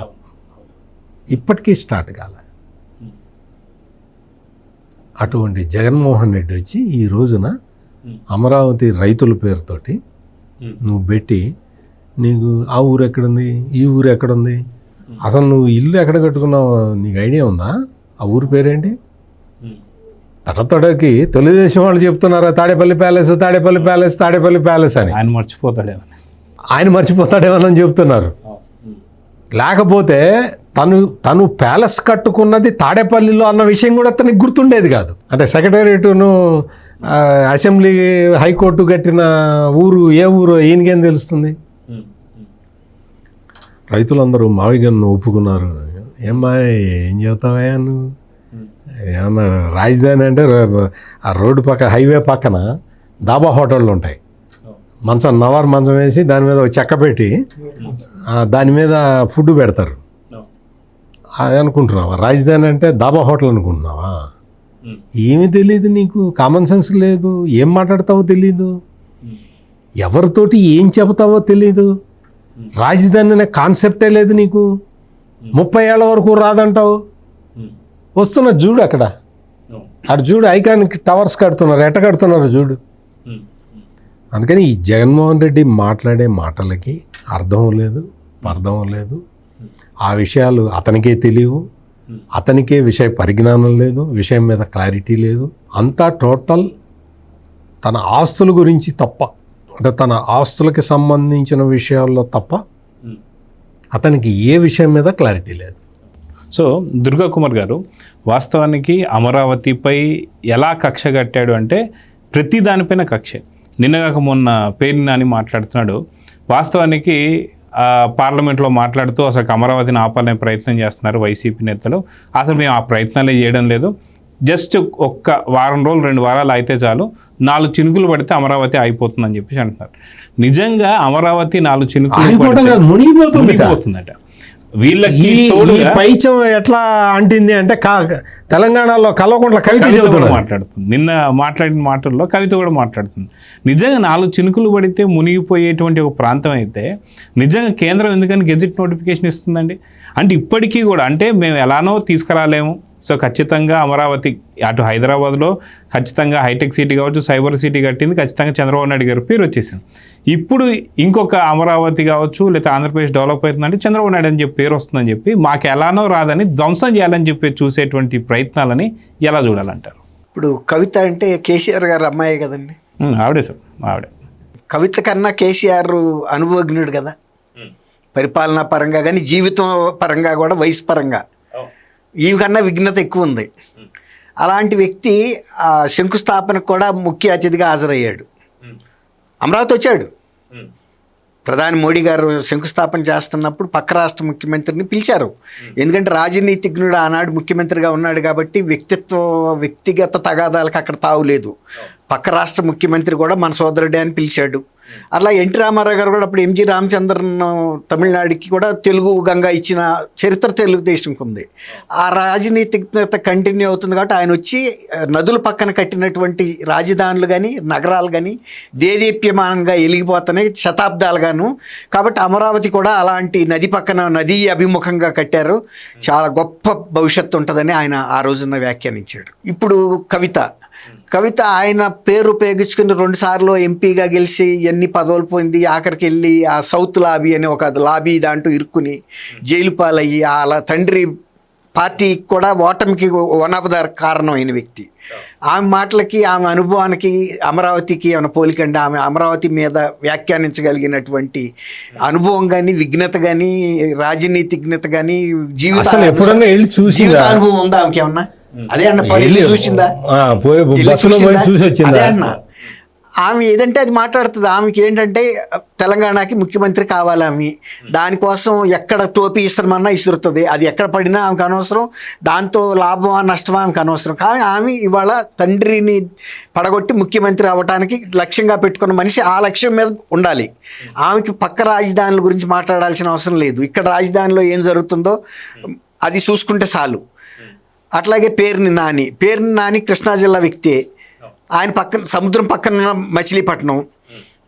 అటువంటి జగన్మోహన్ రెడ్డి వచ్చి ఈ రోజున అమరావతి రైతుల పేరుతోటి నువ్వు పెట్టి, నీకు ఆ ఊరు ఎక్కడుంది, ఈ ఊరు ఎక్కడుంది, అసలు నువ్వు ఇల్లు ఎక్కడ కట్టుకున్నావు నీకు ఐడియా ఉందా? ఆ ఊరు పేరేంటి? తడతడకి తెలుగుదేశం వాళ్ళు చెప్తున్నారు తాడేపల్లి ప్యాలెస్ అని. ఆయన మర్చిపోతాడేమని చెప్తున్నారు. లేకపోతే తను ప్యాలెస్ కట్టుకున్నది తాడేపల్లిలో అన్న విషయం కూడా అతనికి గుర్తుండేది కాదు. అంటే సెక్రటేరియట్ను, అసెంబ్లీ, హైకోర్టు కట్టిన ఊరు ఏ ఊరు ఈయనకేం తెలుస్తుంది? రైతులందరూ మావిగన్ను ఒప్పుకున్నారు. ఏం చెబుతావా నువ్వు? ఏమన్నా రాజధాని అంటే ఆ రోడ్డు పక్క, హైవే పక్కన దాబా హోటళ్ళు ఉంటాయి. నవారు మంచం వేసి దాని మీద ఒక చెక్క పెట్టి దాని మీద ఫుడ్ పెడతారు. అది అనుకుంటున్నావా రాజధాని అంటే? దాబా హోటల్ అనుకుంటున్నావా? ఏమీ తెలియదు నీకు, కామన్ సెన్స్ లేదు, ఏం మాట్లాడతావో తెలీదు, ఎవరితోటి ఏం చెబుతావో తెలీదు. రాజధాని అనే కాన్సెప్టే లేదు నీకు. 30 ఏళ్ళ వరకు రాదంటావు. వస్తున్న చూడు అక్కడ అటు చూడు ఐకానిక్ టవర్స్ కడుతున్నారు, ఎట్ట కడుతున్నారు చూడు. అందుకని ఈ జగన్మోహన్ రెడ్డి మాట్లాడే మాటలకి అర్థం లేదు, అర్థం లేదు. ఆ విషయాలు అతనికే తెలియవు, అతనికే విషయ పరిజ్ఞానం లేదు, విషయం మీద క్లారిటీ లేదు. అంతా టోటల్ తన ఆస్తుల గురించి తప్ప, అంటే తన ఆస్తులకి సంబంధించిన విషయాల్లో తప్ప అతనికి ఏ విషయం మీద క్లారిటీ లేదు. సో దుర్గా కుమార్ గారు, వాస్తవానికి అమరావతిపై ఎలా కక్ష కట్టాడు అంటే ప్రతి దానిపైన కక్షే. నిన్నగాక మొన్న పేరు నాని మాట్లాడుతున్నాడు. వాస్తవానికి పార్లమెంట్లో మాట్లాడుతూ అసలు అమరావతిని ఆపాలనే ప్రయత్నం చేస్తున్నారు వైసీపీ నేతలు. అసలు మేము ఆ ప్రయత్నాలే చేయడం లేదు, జస్ట్ ఒక్క వారం రోజులు 2 వారాలు అయితే చాలు, 4 చినుకులు పడితే అమరావతి అయిపోతుందని చెప్పేసి అంటున్నారు. నిజంగా అమరావతి 4 చినుకులు మునిగిపోతుందట. వీళ్ళకి పైచం ఎట్లా అంటింది అంటే తెలంగాణలో కల్వకుంట్ల కవిత మాట్లాడుతుంది. నిన్న మాట్లాడిన మాటల్లో కవిత కూడా మాట్లాడుతుంది. నిజంగా 4 చినుకులు పడితే మునిగిపోయేటువంటి ఒక ప్రాంతం అయితే నిజంగా కేంద్రం ఎందుకని గెజిట్ నోటిఫికేషన్ ఇస్తుందండి? అంటే ఇప్పటికీ కూడా అంటే మేము ఎలానో తీసుకురాలేము, సో ఖచ్చితంగా అమరావతి అటు హైదరాబాద్లో ఖచ్చితంగా హైటెక్ సిటీ కావచ్చు, సైబర్ సిటీ కట్టింది, ఖచ్చితంగా చంద్రబాబు నాయుడు గారి పేరు వచ్చేసింది. ఇప్పుడు ఇంకొక అమరావతి కావచ్చు లేదా ఆంధ్రప్రదేశ్ డెవలప్ అవుతుందంటే చంద్రబాబు నాయుడు అని చెప్పి పేరు వస్తుందని చెప్పి మాకు ఎలానో రాదని ధ్వంసం చేయాలని చెప్పి చూసేటువంటి ప్రయత్నాలని ఎలా చూడాలంటారు? ఇప్పుడు కవిత అంటే కేసీఆర్ గారు అమ్మాయే కదండి. ఆవిడే సార్, ఆవిడే. కవిత కన్నా కేసీఆర్ అనుభవజ్ఞుడు కదా, పరిపాలనా పరంగా కానీ జీవితం పరంగా కూడా వయసు పరంగా ఈ కన్నా విఘ్నత ఎక్కువ ఉంది. అలాంటి వ్యక్తి శంకుస్థాపనకు కూడా ముఖ్య అతిథిగా హాజరయ్యాడు. అమరావతి వచ్చాడు. ప్రధాని మోడీ గారు శంకుస్థాపన చేస్తున్నప్పుడు పక్క రాష్ట్ర ముఖ్యమంత్రిని పిలిచారు. ఎందుకంటే రాజనీతిజ్ఞుడు ఆనాడు ముఖ్యమంత్రిగా ఉన్నాడు కాబట్టి వ్యక్తిగత తగాదాలకు అక్కడ తావులేదు. పక్క రాష్ట్ర ముఖ్యమంత్రి కూడా మన సోదరుడే అని పిలిచాడు. అట్లా ఎన్టీ రామారావు గారు కూడా అప్పుడు ఎంజి రామచంద్రన్ తమిళనాడుకి కూడా తెలుగు గంగా ఇచ్చిన చరిత్ర తెలుగుదేశంకి ఉంది. ఆ రాజనీతిజ్ఞత కంటిన్యూ అవుతుంది కాబట్టి ఆయన వచ్చి నదుల పక్కన కట్టినటువంటి రాజధానులు కానీ నగరాలు కానీ దేదీప్యమానంగా వెలిగిపోతున్నాయి శతాబ్దాలుగాను. కాబట్టి అమరావతి కూడా అలాంటి నది పక్కన నదీ అభిముఖంగా కట్టారు, చాలా గొప్ప భవిష్యత్తు ఉంటుందని ఆయన ఆ రోజున వ్యాఖ్యానించాడు. ఇప్పుడు కవిత ఆయన పేరు ఉపయోగించుకుని 2 సార్లు ఎంపీగా గెలిచి ఎన్ని పదవులు పొంది ఆఖరికి వెళ్ళి ఆ సౌత్ లాబీ అనే ఒక లాబీ దాంట్లో ఇరుక్కుని జైలు పాలయ్యి అలా తండ్రి పార్టీ కూడా ఓటమికి వన్ ఆఫ్ ద కారణం అయిన వ్యక్తి. ఆమె మాటలకి ఆమె అనుభవానికి అమరావతికి ఏమైనా పోలికండి? ఆమె అమరావతి మీద వ్యాఖ్యానించగలిగినటువంటి అనుభవం కానీ విఘ్నత కానీ రాజనీతిజ్ఞత కానీ జీవిత అనుభవం ఉందా ఆమెకి ఏమన్నా? అదే అన్న చూసిందా? అదే అన్న ఆమె ఏదంటే అది మాట్లాడుతుంది. ఆమెకి ఏంటంటే తెలంగాణకి ముఖ్యమంత్రి కావాలి, ఆమె దానికోసం ఎక్కడ టోపీ ఇస్తామన్నా ఇసురుతుంది. అది ఎక్కడ పడినా ఆమెకు అనవసరం, దాంతో లాభమా నష్టమా ఆమెకు అనవసరం. కానీ ఆమె ఇవాళ తండ్రిని పడగొట్టి ముఖ్యమంత్రి అవ్వడానికి లక్ష్యంగా పెట్టుకున్న మనిషి ఆ లక్ష్యం మీద ఉండాలి. ఆమెకి పక్క రాజధానుల గురించి మాట్లాడాల్సిన అవసరం లేదు. ఇక్కడ రాజధానిలో ఏం జరుగుతుందో అది చూసుకుంటే చాలు. అట్లాగే పేరుని నాని కృష్ణా జిల్లా వ్యక్తే. ఆయన పక్కన సముద్రం పక్కన మచిలీపట్నం.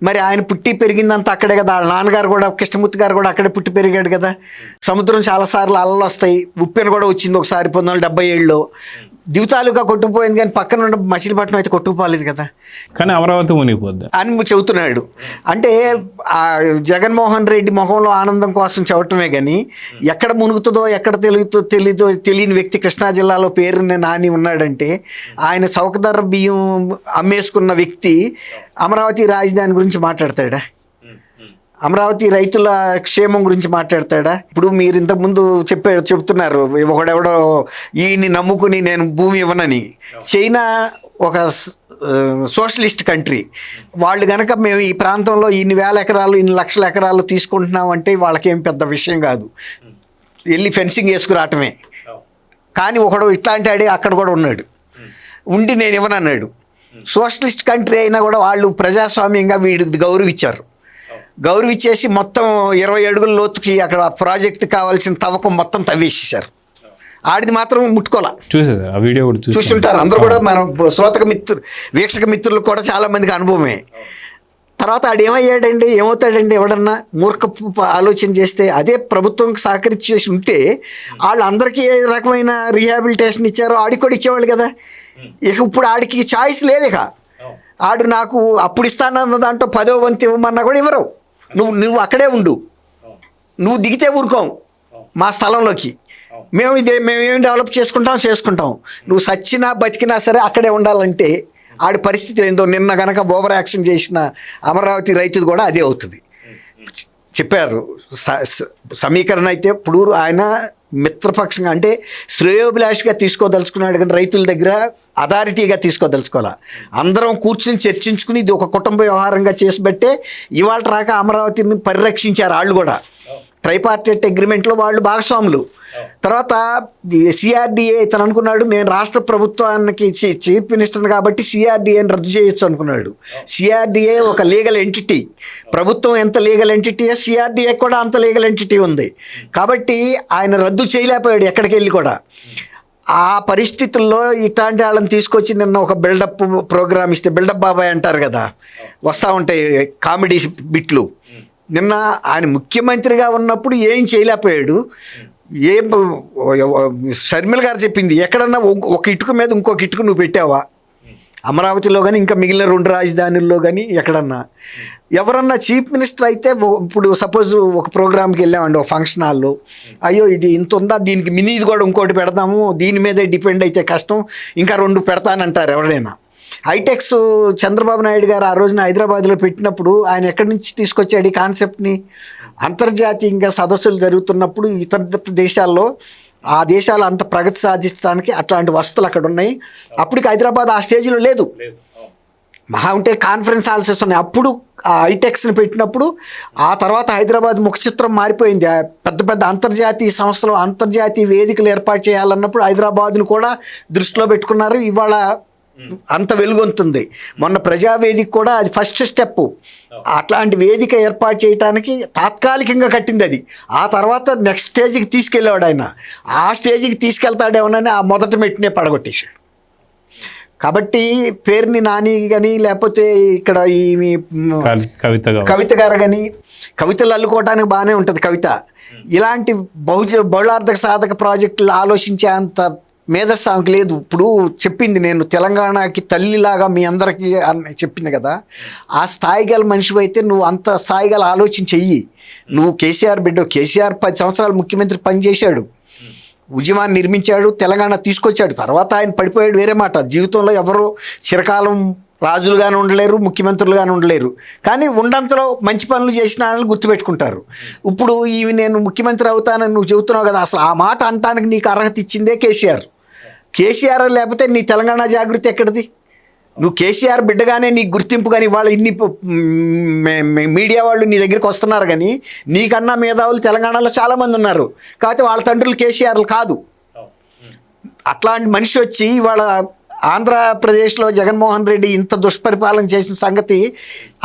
మరి ఆయన పుట్టి పెరిగిందంతా అక్కడే కదా. వాళ్ళ నాన్నగారు కూడా కృష్ణమూర్తి గారు కూడా అక్కడే పుట్టి పెరిగాడు కదా. సముద్రం చాలాసార్లు అలలు వస్తాయి. ఉప్పెన కూడా వచ్చింది ఒకసారి 1977లో. దివతాలుగా కొట్టుకుపోయింది కానీ పక్కన ఉన్న మచిలీపట్నం అయితే కొట్టుకుపోలేదు కదా. కానీ అమరావతి మునిగిపోద్ది అని చెబుతున్నాడు. అంటే జగన్మోహన్ రెడ్డి ముఖంలో ఆనందం కోసం చెప్పటమే కానీ ఎక్కడ మునుగుతుందో ఎక్కడ తెలియని వ్యక్తి కృష్ణా జిల్లాలో పేరుని నాని ఉన్నాడంటే ఆయన చౌకధర బియ్యం అమ్మేసుకున్న వ్యక్తి అమరావతి రాజధాని గురించి మాట్లాడతాడా? అమరావతి రైతుల క్షేమం గురించి మాట్లాడతాడా? ఇప్పుడు మీరు ఇంతకుముందు చెప్తున్నారు ఒకడెవడో ఈయన్ని నమ్ముకుని నేను భూమి ఇవ్వనని. చైనా ఒక సోషలిస్ట్ కంట్రీ. వాళ్ళు కనుక మేము ఈ ప్రాంతంలో ఇన్ని వేల ఎకరాలు ఇన్ని లక్షల ఎకరాలు తీసుకుంటున్నాం అంటే వాళ్ళకేం పెద్ద విషయం కాదు, వెళ్ళి ఫెన్సింగ్ వేసుకురావటమే. కానీ ఒకడు ఇట్లాంటి ఆడే అక్కడ కూడా ఉన్నాడు, ఉండి నేను ఇవ్వనన్నాడు. సోషలిస్ట్ కంట్రీ అయినా కూడా వాళ్ళు ప్రజాస్వామ్యంగా వీడికి గౌరవిచ్చేసి మొత్తం 20 అడుగుల లోతుకి అక్కడ ప్రాజెక్ట్ కావాల్సిన తవ్వకం మొత్తం తవ్వేసేసారు. ఆడిది మాత్రం ముట్టుకోలే. చూసేసారు ఆ వీడియో కూడా చూస్తుంటారు అందరూ కూడా. మన వీక్షక మిత్రులు కూడా చాలా మందికి అనుభవమే. తర్వాత ఆడు ఏమవుతాడండి? ఎవడన్నా మూర్ఖపు ఆలోచన చేస్తే అదే ప్రభుత్వంకి సహకరించేసి ఉంటే వాళ్ళు అందరికీ ఏ రకమైన రీహాబిలిటేషన్ ఇచ్చారో ఆడికి కూడా ఇచ్చేవాళ్ళు కదా. ఇక ఇప్పుడు ఆడికి చాయిస్ లేదు. ఇక ఆడు నాకు అప్పుడు ఇస్తానన్న దాంట్లో 10వ వంతు ఇవ్వమన్నా కూడా ఇవ్వరు. నువ్వు అక్కడే ఉండు, నువ్వు దిగితే ఊరుకోం మా స్థలంలోకి, మేమేం డెవలప్ చేసుకుంటాం. నువ్వు సచ్చినా బతికినా సరే అక్కడే ఉండాలంటే ఆడి పరిస్థితి ఏందో నిన్న కనుక ఓవర్ యాక్షన్ చేసిన అమరావతి రైతుది కూడా అదే అవుతుంది. చెప్పారు సమీకరణ అయితే ఇప్పుడు ఆయన మిత్రపక్షంగా అంటే శ్రేయోభిలాషిగా తీసుకోదలుచుకున్నాడు, కానీ రైతుల దగ్గర అథారిటీగా తీసుకోదలుచుకోవాలా. అందరం కూర్చుని చర్చించుకుని ఇది ఒక కుటుంబ వ్యవహారంగా చేసి బట్టే ఇవాళ రాక అమరావతిని పరిరక్షించారు వాళ్ళు కూడా. ట్రైపార్టైట్ అగ్రిమెంట్లో వాళ్ళు భాగస్వాములు. తర్వాత సిఆర్డిఏ ఇతను అనుకున్నాడు నేను రాష్ట్ర ప్రభుత్వానికి చీఫ్ మినిస్టర్ కాబట్టి సిఆర్డిఏని రద్దు చేయొచ్చు అనుకున్నాడు. సిఆర్డిఏ ఒక లీగల్ ఎంటిటీ, ప్రభుత్వం ఎంత లీగల్ ఎంటిటీ సిఆర్డిఏ కూడా అంత లీగల్ ఎంటిటీ ఉంది. కాబట్టి ఆయన రద్దు చేయలేకపోయాడు ఎక్కడికి వెళ్ళి కూడా. ఆ పరిస్థితుల్లో ఇట్లాంటి వాళ్ళని తీసుకొచ్చి నిన్న ఒక బిల్డప్ ప్రోగ్రామ్ ఇస్తే, బిల్డప్ బాబాయ్ అంటారు కదా, వస్తూ ఉంటాయి కామెడీ బిట్లు. నిన్న ఆయన ముఖ్యమంత్రిగా ఉన్నప్పుడు ఏం చేయలేకపోయాడు. షర్మిల గారు చెప్పింది, ఎక్కడన్నా ఒక ఇటుక మీద ఇంకొక ఇటుక నువ్వు పెట్టావా అమరావతిలో కానీ ఇంకా మిగిలిన 2 రాజధానుల్లో కానీ ఎక్కడన్నా? ఎవరన్నా చీఫ్ మినిస్టర్ అయితే ఇప్పుడు సపోజ్ ఒక ప్రోగ్రామ్కి వెళ్ళామండి, ఒక ఫంక్షన్ హాల్లో, అయ్యో ఇది ఇంత ఉందా, దీనికి మినీది కూడా ఇంకోటి పెడదాము, దీని మీదే డిపెండ్ అయితే కష్టం, ఇంకా 2 పెడతానంటారు ఎవరైనా. హైటెక్స్ చంద్రబాబు నాయుడు గారు ఆ రోజున హైదరాబాద్లో పెట్టినప్పుడు ఆయన ఎక్కడి నుంచి తీసుకొచ్చాడు ఈ కాన్సెప్ట్ని? అంతర్జాతీయంగా సదస్సులు జరుగుతున్నప్పుడు ఇతర దేశాల్లో, ఆ దేశాలు అంత ప్రగతి సాధించడానికి అట్లాంటి వస్తువులు అక్కడ ఉన్నాయి. అప్పటికి హైదరాబాద్ ఆ స్టేజ్లో లేదు. మహా ఉంటే కాన్ఫరెన్స్ హాల్స్ ఉన్నాయి. అప్పుడు ఆ హైటెక్స్ని పెట్టినప్పుడు ఆ తర్వాత హైదరాబాద్ ముఖ చిత్రం మారిపోయింది. పెద్ద పెద్ద అంతర్జాతీయ సంస్థలు, అంతర్జాతీయ వేదికలు ఏర్పాటు చేయాలన్నప్పుడు హైదరాబాద్ను కూడా దృష్టిలో పెట్టుకున్నారు. ఇవాళ అంత వెలుగొంతుంది. మొన్న ప్రజావేదిక కూడా అది ఫస్ట్ స్టెప్. అట్లాంటి వేదిక ఏర్పాటు చేయడానికి తాత్కాలికంగా కట్టింది అది. ఆ తర్వాత నెక్స్ట్ స్టేజ్కి తీసుకెళ్ళేవాడు ఆయన. ఆ స్టేజ్కి తీసుకెళ్తాడేమోనని ఆ మొదటి మెట్టునే పడగొట్టేశాడు. కాబట్టి పేరుని నాని కానీ లేకపోతే ఇక్కడ ఈ కవిత గారు కానీ, కవితలు అల్లుకోవడానికి బాగానే ఉంటుంది కవిత. ఇలాంటి బహుళార్థక సాధక ప్రాజెక్టులు ఆలోచించే అంత మేధస్సు ఆమెకు లేదు. ఇప్పుడు చెప్పింది, నేను తెలంగాణకి తల్లిలాగా మీ అందరికీ చెప్పింది కదా, ఆ స్థాయి గల మనిషి అయితే నువ్వు అంత స్థాయి గల ఆలోచన చెయ్యి. నువ్వు కేసీఆర్ బిడ్డ, కేసీఆర్ 10 సంవత్సరాలు ముఖ్యమంత్రి పనిచేశాడు, ఉద్యమాన్ని నిర్మించాడు, తెలంగాణ తీసుకొచ్చాడు. తర్వాత ఆయన పడిపోయాడు వేరే మాట. జీవితంలో ఎవరు చిరకాలం రాజులుగానే ఉండలేరు, ముఖ్యమంత్రులుగానే ఉండలేరు. కానీ ఉండంతలో మంచి పనులు చేసిన వాళ్ళని గుర్తుపెట్టుకుంటారు. ఇప్పుడు నేను ముఖ్యమంత్రి అవుతానని నువ్వు చెబుతున్నావు కదా, అసలు ఆ మాట అనటానికి నీకు అర్హత ఇచ్చిందే కేసీఆర్ లేకపోతే నీ తెలంగాణ జాగృతి ఎక్కడిది? నువ్వు కేసీఆర్ బిడ్డగానే నీకు గుర్తింపు. కానీ వాళ్ళు ఇన్ని మీడియా వాళ్ళు నీ దగ్గరికి వస్తున్నారు, కానీ నీకన్నా మేధావులు తెలంగాణలో చాలామంది ఉన్నారు. కాకపోతే వాళ్ళ తండ్రులు కేసీఆర్లు కాదు. అట్లాంటి మనిషి వచ్చి వాళ్ళ ఆంధ్రప్రదేశ్లో జగన్మోహన్ రెడ్డి ఇంత దుష్పరిపాలన చేసిన సంగతి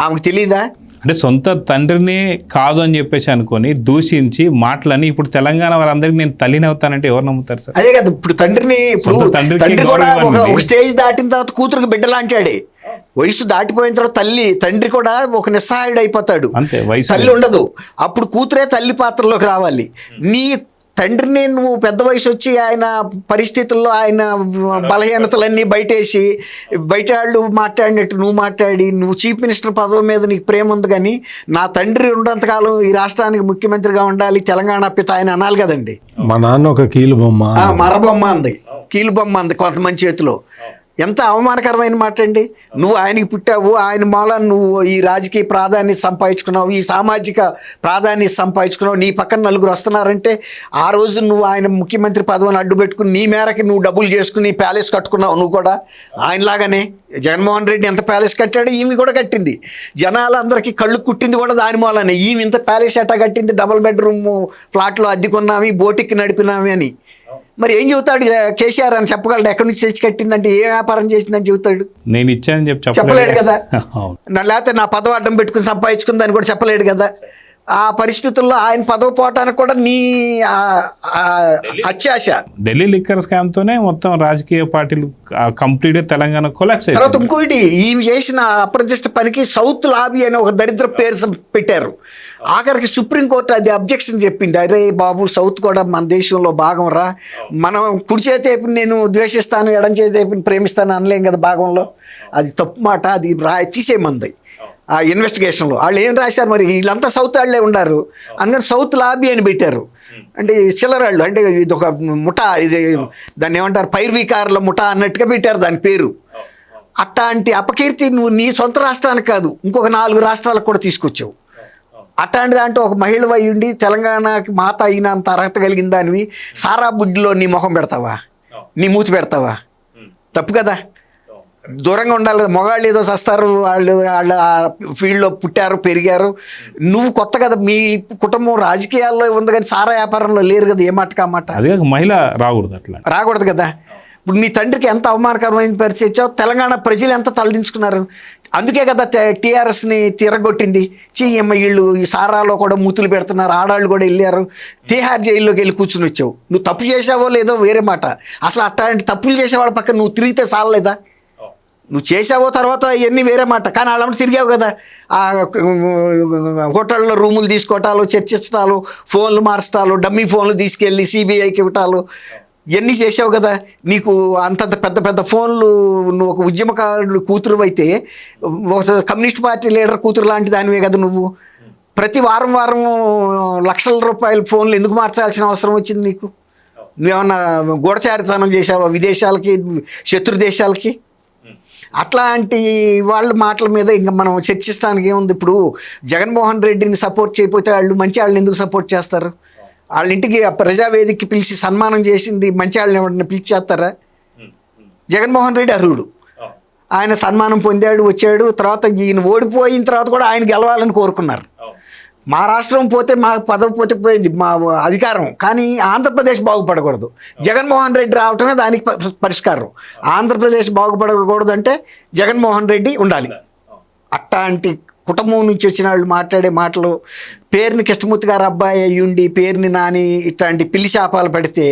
ఆమెకు తెలీదా? అంటే సొంత తండ్రిని కాదు అని చెప్పేసి అనుకొని దూషించి మాటలని ఇప్పుడు తెలంగాణ వారందరికీ నేను తల్లిని అవుతానంటే ఎవరు నమ్ముతారు సార్? అదే కదా, ఇప్పుడు తండ్రి కూడా ఒక స్టేజ్ దాటిన తర్వాత కూతురుకి బిడ్డలాంటాడే. వయసు దాటిపోయిన తర్వాత తండ్రి కూడా ఒక నిస్సహాయుడు అయిపోతాడు. అంతే, తల్లి ఉండదు. అప్పుడు కూతురే తల్లి పాత్రలోకి రావాలి. నీ తండ్రిని నువ్వు పెద్ద వయసు వచ్చి ఆయన పరిస్థితుల్లో ఆయన బలహీనతలన్నీ బయటేసి బయట వాళ్ళు మాట్లాడినట్టు నువ్వు మాట్లాడి, నువ్వు చీఫ్ మినిస్టర్ పదవి మీద నీకు ప్రేమ ఉంది, కానీ నా తండ్రి ఉన్నంతకాలం ఈ రాష్ట్రానికి ముఖ్యమంత్రిగా ఉండాలి, తెలంగాణ పిత ఆయన అనాలి కదండి. మా నాన్న ఒక కీలు బొమ్మ, మరబొమ్మ అంది, కీలు బొమ్మ అంది కొంతమంది చేతిలో. ఎంత అవమానకరమైన మాట అండి. నువ్వు ఆయనకి పుట్టావు, ఆయన మూలాన్ని నువ్వు ఈ రాజకీయ ప్రాధాన్యత సంపాదించుకున్నావు, ఈ సామాజిక ప్రాధాన్యత సంపాదించుకున్నావు. నీ పక్కన నలుగురు వస్తున్నారంటే ఆ రోజు నువ్వు ఆయన ముఖ్యమంత్రి పదవిని అడ్డు పెట్టుకుని నీ మేరకి నువ్వు డబ్బులు చేసుకుని ప్యాలెస్ కట్టుకున్నావు. నువ్వు కూడా ఆయనలాగానే జగన్మోహన్ రెడ్డి ఎంత ప్యాలెస్ కట్టాడో ఈమె కూడా కట్టింది. జనాలందరికీ కళ్ళు కుట్టింది కూడా దాని మూలనే. ఈమె ఇంత ప్యాలెస్ ఎట్టా కట్టింది, డబుల్ బెడ్రూమ్ ఫ్లాట్లో అద్దెకున్నామి, బోటికి నడిపినామి అని. మరి ఏం చెబుతాడు కేసీఆర్ అని చెప్పగలడు? ఎక్కడి నుంచి తెచ్చి కట్టిందంటే ఏ వ్యాపారం చేసిందని చెబుతాడు? నేను ఇచ్చానని చెప్పలేడు కదా. లేకపోతే నా పదవి అడ్డం పెట్టుకుని సంపాదించుకుందని కూడా చెప్పలేడు కదా. ఆ పరిస్థితుల్లో ఆయన పదవి పోవటానికి కూడా నీ అత్యాశ. ఢిల్లీ లిక్కర్ స్కామ్ తోనే మొత్తం రాజకీయ పార్టీలు కంప్లీట్ తెలంగాణ కొలాప్స్ తర్వాత అయ్యింది. ఇంకోటి ఈమె చేసిన అప్రతిష్ట పనికి సౌత్ లాబీ అని ఒక దరిద్ర పేరు పెట్టారు. ఆఖరికి సుప్రీంకోర్టు అది అబ్జెక్షన్ చెప్పింది, అరే బాబు సౌత్ కూడా మన దేశంలో భాగం రా, మనం కుడి చేతి నేను ద్వేషిస్తాను ఎడం చేతి ప్రేమిస్తాను అనలేం కదా భాగంలో, అది తప్పు మాట, అది తీసేయమంది ఆ ఇన్వెస్టిగేషన్లో. వాళ్ళు ఏం రాశారు మరి, వీళ్ళంతా సౌత్ వాళ్ళే ఉన్నారు అందుకని సౌత్ లాబీ అని పెట్టారు. అంటే చిల్లరాళ్ళు, అంటే ఇది ఒక ముఠా, ఇది దాన్ని ఏమంటారు పైర్వీకారుల ముఠా అన్నట్టుగా పెట్టారు దాని పేరు. అట్లాంటి అపకీర్తి నువ్వు నీ సొంత రాష్ట్రానికి కాదు ఇంకొక 4 రాష్ట్రాలకు కూడా తీసుకొచ్చావు. అట్లాంటి దాంట్లో ఒక మహిళ అయి ఉండి తెలంగాణకి మాత అయినంత అర్హత కలిగిన దానివి సారా బుడ్డిలో నీ ముఖం పెడతావా, నీ మూతి పెడతావా? తప్పు కదా. దూరంగా ఉండాలి. మగాళ్ళు ఏదో చేస్తారు, వాళ్ళ ఫీల్డ్లో పుట్టారు పెరిగారు. నువ్వు కొత్త కదా, మీ కుటుంబం రాజకీయాల్లో ఉంది కానీ సారా వ్యాపారంలో లేరు కదా, ఏ మాటకా మాట. అదే మహిళ రాకూడదు, అట్లా రాకూడదు కదా. ఇప్పుడు మీ తండ్రికి ఎంత అవమానకరమైన పరిస్థితి ఇచ్చావు, తెలంగాణ ప్రజలు ఎంత తలదించుకున్నారు. అందుకే కదా టీఆర్ఎస్ని తిరగొట్టింది. చెయ్యమ్మ వీళ్ళు ఈ సారాలో కూడా మూతులు పెడుతున్నారు, ఆడాళ్ళు కూడా వెళ్ళారు, తీహార్ జైల్లోకి వెళ్ళి కూర్చుని వచ్చావు. నువ్వు తప్పు చేసావో లేదో వేరే మాట, అసలు అట్లాంటి తప్పులు చేసేవాళ్ళ పక్కన నువ్వు తిరిగితే చాలలేదా? నువ్వు చేసావో తర్వాత ఇవన్నీ వేరే మాట, కానీ వాళ్ళంతా తిరిగావు కదా. ఆ హోటల్లో రూములు తీసుకోవటాలు, చర్చిస్తాలు, ఫోన్లు మార్చటాలు, డమ్మీ ఫోన్లు తీసుకెళ్ళి సిబిఐకి ఇవ్వటాలు, ఇవన్నీ చేసావు కదా. నీకు అంతంత పెద్ద పెద్ద ఫోన్లు, నువ్వు ఒక ఉద్యమకారుడు కూతురు అయితే ఒక కమ్యూనిస్ట్ పార్టీ లీడర్ కూతురు లాంటి దానివే కదా నువ్వు. ప్రతి వారం లక్షల రూపాయల ఫోన్లు ఎందుకు మార్చాల్సిన అవసరం వచ్చింది నీకు? నువ్వేమన్నా గూఢచారితనం చేసావా విదేశాలకి, శత్రు దేశాలకి? అట్లాంటి వాళ్ళ మాటల మీద ఇంకా మనం చర్చిస్తానికి ఏముంది. ఇప్పుడు జగన్మోహన్ రెడ్డిని సపోర్ట్ చేయకపోతే వాళ్ళు మంచి వాళ్ళని ఎందుకు సపోర్ట్ చేస్తారు? వాళ్ళ ఇంటికి ప్రజావేదికకి పిలిచి సన్మానం చేసింది మంచి వాళ్ళని ఎవరిని పిలిచి చేస్తారా? జగన్మోహన్ రెడ్డి అర్హుడు, ఆయన సన్మానం పొందాడు వచ్చాడు. తర్వాత ఈయన ఓడిపోయిన తర్వాత కూడా ఆయన గెలవాలని కోరుకున్నారు. మా రాష్ట్రం పోతే మా పదవి పోతే పోయింది, మా అధికారం, కానీ ఆంధ్రప్రదేశ్ బాగుపడకూడదు. జగన్మోహన్ రెడ్డి రావటమే దానికి పరిష్కారం. ఆంధ్రప్రదేశ్ బాగుపడకూడదు అంటే జగన్మోహన్ రెడ్డి ఉండాలి. అట్లాంటి కుటుంబం నుంచి వచ్చిన వాళ్ళు మాట్లాడే మాటలు, పేరుని కృష్ణమూర్తి గారు అబ్బాయి అయ్యుండి పేరుని నాని ఇట్లాంటి పిల్లి శాపాలు పడితే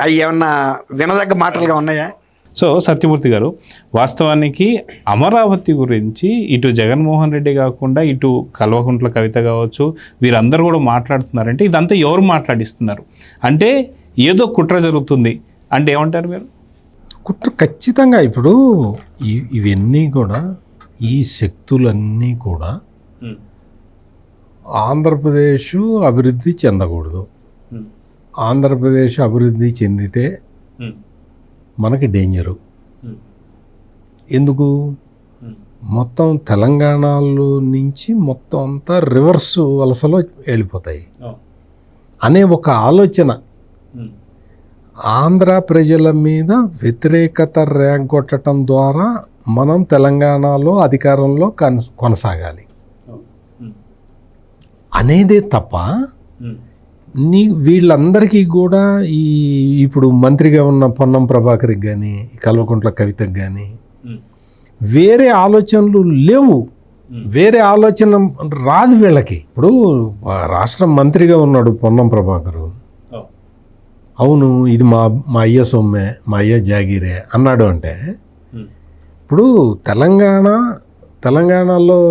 అవి ఏమన్నా వినదగ్గ మాటలుగా ఉన్నాయా? సో సత్యమూర్తి గారు, వాస్తవానికి అమరావతి గురించి ఇటు జగన్మోహన్ రెడ్డి కాకుండా ఇటు కల్వకుంట్ల కవిత కావచ్చు, వీరందరూ కూడా మాట్లాడుతున్నారంటే ఇదంతా ఎవరు మాట్లాడిస్తున్నారు? అంటే ఏదో కుట్ర జరుగుతుంది అంటే ఏమంటారు మీరు? కుట్ర ఖచ్చితంగా. ఇప్పుడు ఇవన్నీ కూడా, ఈ శక్తులన్నీ కూడా ఆంధ్రప్రదేశ్ అభివృద్ధి చెందకూడదు. ఆంధ్రప్రదేశ్ అభివృద్ధి చెందితే మనకి డేంజరు. ఎందుకు? మొత్తం తెలంగాణలో నుంచి మొత్తం అంతా రివర్స్ వలసలో వెళ్ళిపోతాయి అనే ఒక ఆలోచన ఆంధ్ర ప్రజల మీద వ్యతిరేకత రేగొట్టడం ద్వారా మనం తెలంగాణలో అధికారంలో కొనసాగాలి అనేదే తప్ప వీళ్ళందరికీ కూడా ఇప్పుడు మంత్రిగా ఉన్న పొన్నం ప్రభాకర్కి కానీ కల్వకుంట్ల కవితకి కానీ వేరే ఆలోచనలు లేవు. వేరే ఆలోచన రాదు వీళ్ళకి. ఇప్పుడు రాష్ట్ర మంత్రిగా ఉన్నాడు పొన్నం ప్రభాకరు, అవును ఇది మా అయ్య సొమ్మే, మా అయ్య జాగీరే అన్నాడు. అంటే ఇప్పుడు తెలంగాణలో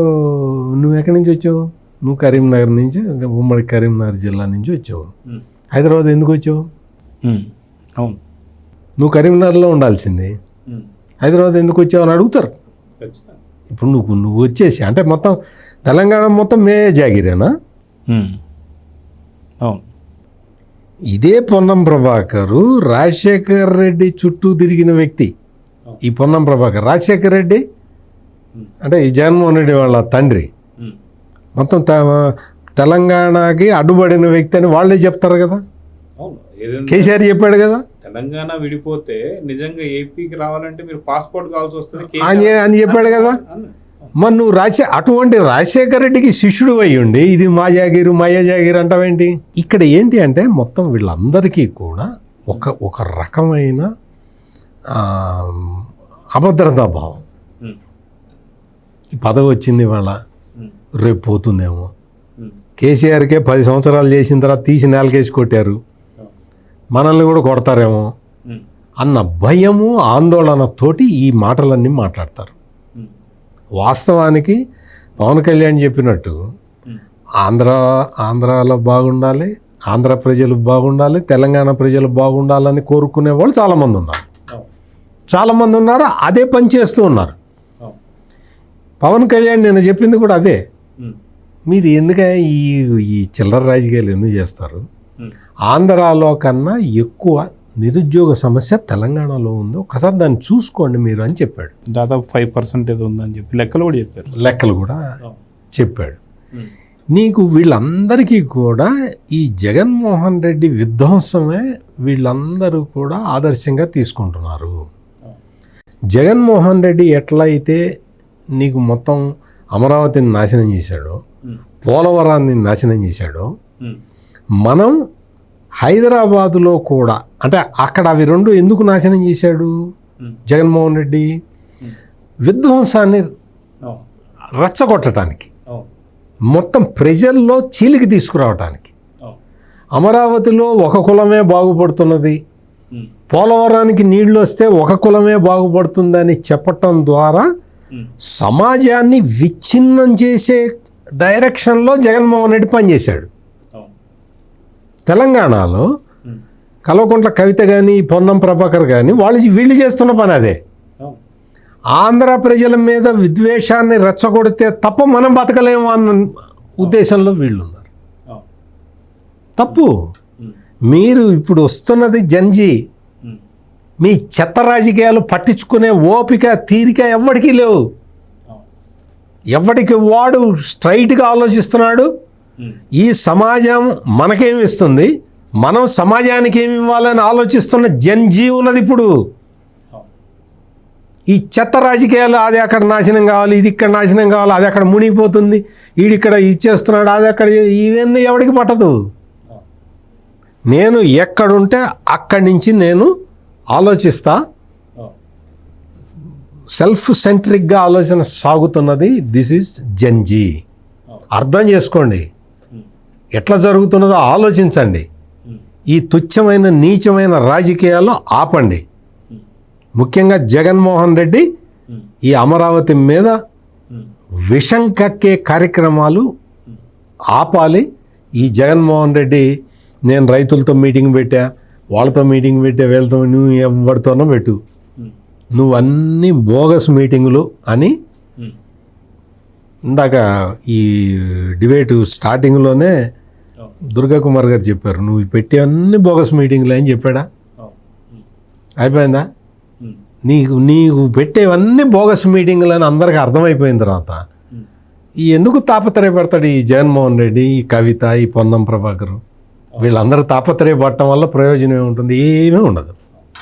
నువ్వు ఎక్కడి నుంచి వచ్చావు? నువ్వు కరీంనగర్ నుంచి, ఉమ్మడి కరీంనగర్ జిల్లా నుంచి వచ్చావు. హైదరాబాద్ ఎందుకు వచ్చావు? అవును, నువ్వు కరీంనగర్లో ఉండాల్సింది, హైదరాబాద్ ఎందుకు వచ్చావు అని అడుగుతారు. ఇప్పుడు నువ్వు వచ్చేసి అంటే మొత్తం తెలంగాణ మొత్తం మే జాగిరేనా? అవును. ఇదే పొన్నం ప్రభాకరు రాజశేఖర్ రెడ్డి చుట్టూ తిరిగిన వ్యక్తి. ఈ పొన్నం ప్రభాకర్ రాజశేఖర్ రెడ్డి అంటే ఈ జగన్మోహన్ రెడ్డి వాళ్ళ తండ్రి, మొత్తం తెలంగాణకి అడ్డుపడిన వ్యక్తి అని వాళ్ళే చెప్తారు కదా. కేసీఆర్ చెప్పాడు కదా, తెలంగాణ విడిపోతే నిజంగా ఏపీకి రావాలంటే మీరు పాస్పోర్ట్ కావాల్సి వస్తుంది అని చెప్పాడు కదా. మరి నువ్వు అటువంటి రాజశేఖర రెడ్డికి శిష్యుడు అయ్యుండి ఇది మా జాగీరు మా అయ్య జాగీరు అంటావేంటి? ఇక్కడ ఏంటి అంటే మొత్తం వీళ్ళందరికీ కూడా ఒక రకమైన అభద్రతా భావం. ఈ పదవి వచ్చింది వాళ్ళ, రేపు పోతుందేమో, కేసీఆర్కే 10 సంవత్సరాలు చేసిన తర్వాత తీసి నేలకేసి కొట్టారు, మనల్ని కూడా కొడతారేమో అన్న భయము ఆందోళనతోటి ఈ మాటలన్నీ మాట్లాడతారు. వాస్తవానికి పవన్ కళ్యాణ్ చెప్పినట్టు ఆంధ్రాలో బాగుండాలి, ఆంధ్ర ప్రజలు బాగుండాలి, తెలంగాణ ప్రజలు బాగుండాలని కోరుకునే వాళ్ళు చాలామంది ఉన్నారు. అదే పని చేస్తూ ఉన్నారు. పవన్ కళ్యాణ్ నేను చెప్పింది కూడా అదే. మీరు ఎందుకంటే ఈ చిల్లర రాజకీయాలు ఎందుకు చేస్తారు? ఆంధ్రాలో కన్నా ఎక్కువ నిరుద్యోగ సమస్య తెలంగాణలో ఉంది, ఒకసారి దాన్ని చూసుకోండి మీరు అని చెప్పాడు. దాదాపు 5% ఏదో ఉందని చెప్పి లెక్కలు కూడా చెప్పాడు. నీకు వీళ్ళందరికీ కూడా ఈ జగన్మోహన్ రెడ్డి విధ్వంసమే వీళ్ళందరూ కూడా ఆదర్శంగా తీసుకుంటున్నారు. జగన్మోహన్ రెడ్డి ఎట్లయితే నీకు మొత్తం అమరావతిని నాశనం చేశాడో, పోలవరాన్ని నాశనం చేశాడో, మనం హైదరాబాదులో కూడా అంటే అక్కడ అవి రెండు ఎందుకు నాశనం చేశాడు జగన్మోహన్ రెడ్డి? విధ్వంసాన్ని రెచ్చగొట్టడానికి, మొత్తం ప్రజల్లో చీలికి తీసుకురావటానికి. అమరావతిలో ఒక కులమే బాగుపడుతున్నది, పోలవరానికి నీళ్లు వస్తే ఒక కులమే బాగుపడుతుందని చెప్పటం ద్వారా సమాజాన్ని విచ్ఛిన్నం చేసే డైరెక్షన్లో జగన్మోహన్ రెడ్డి పనిచేశాడు. తెలంగాణలో కల్వకుంట్ల కవిత కానీ పొన్నం ప్రభాకర్ కానీ వీళ్ళు చేస్తున్న పని అదే. ఆంధ్ర ప్రజల మీద విద్వేషాన్ని రెచ్చగొడితే తప్ప మనం బతకలేము అన్న ఉద్దేశంలో వీళ్ళు ఉన్నారు. తప్పు. మీరు ఇప్పుడు వస్తున్నది జంజీ. మీ చెత్త రాజకీయాలు పట్టించుకునే ఓపిక తీరిక ఎవరికీ లేవు. ఎవరికి వాడు స్ట్రైట్గా ఆలోచిస్తున్నాడు. ఈ సమాజం మనకేమి ఇస్తుంది, మనం సమాజానికి ఏమి ఇవ్వాలని ఆలోచిస్తున్న జంజీ ఉన్నది ఇప్పుడు. ఈ చెత్త రాజకీయాలు అది అక్కడ నాశనం కావాలి, ఇది ఇక్కడ నాశనం కావాలి, అది అక్కడ మునిగిపోతుంది, ఈడిక్కడ ఇచ్చేస్తున్నాడు, అది అక్కడ, ఇవన్నీ ఎవరికి పట్టదు. నేను ఎక్కడుంటే అక్కడి నుంచి నేను ఆలోచిస్తా. సెల్ఫ్ సెంట్రిక్గా ఆలోచన సాగుతున్నది. దిస్ ఈజ్ జంజీ. అర్థం చేసుకోండి, ఎట్లా జరుగుతున్నదో ఆలోచించండి. ఈ తుచ్చమైన నీచమైన రాజకీయాలు ఆపండి. ముఖ్యంగా జగన్మోహన్ రెడ్డి ఈ అమరావతి మీద విషం కక్కే కార్యక్రమాలు ఆపాలి. ఈ జగన్మోహన్ రెడ్డి నేను రైతులతో మీటింగ్ పెట్టా, వాళ్ళతో మీటింగ్ పెట్టా, వీళ్ళతో నువ్వు ఎవరితోనో పెట్టు, నువ్వు అన్నీ బోగస్ మీటింగులు అని ఇందాక ఈ డిబేటు స్టార్టింగ్లోనే దుర్గా కుమార్ గారు చెప్పారు. నువ్వు పెట్టే అన్ని బోగస్ మీటింగులు అని చెప్పాడా? అయిపోయిందా? నీకు పెట్టేవన్నీ బోగస్ మీటింగులు అని అందరికీ అర్థమైపోయిన తర్వాత ఎందుకు తాపత్రయపడతాడు ఈ జగన్మోహన్ రెడ్డి, ఈ కవిత, ఈ పొన్నం ప్రభాకర్? వీళ్ళందరూ తాపత్రయపడటం వల్ల ప్రయోజనం ఏముంటుంది? ఏమీ ఉండదు.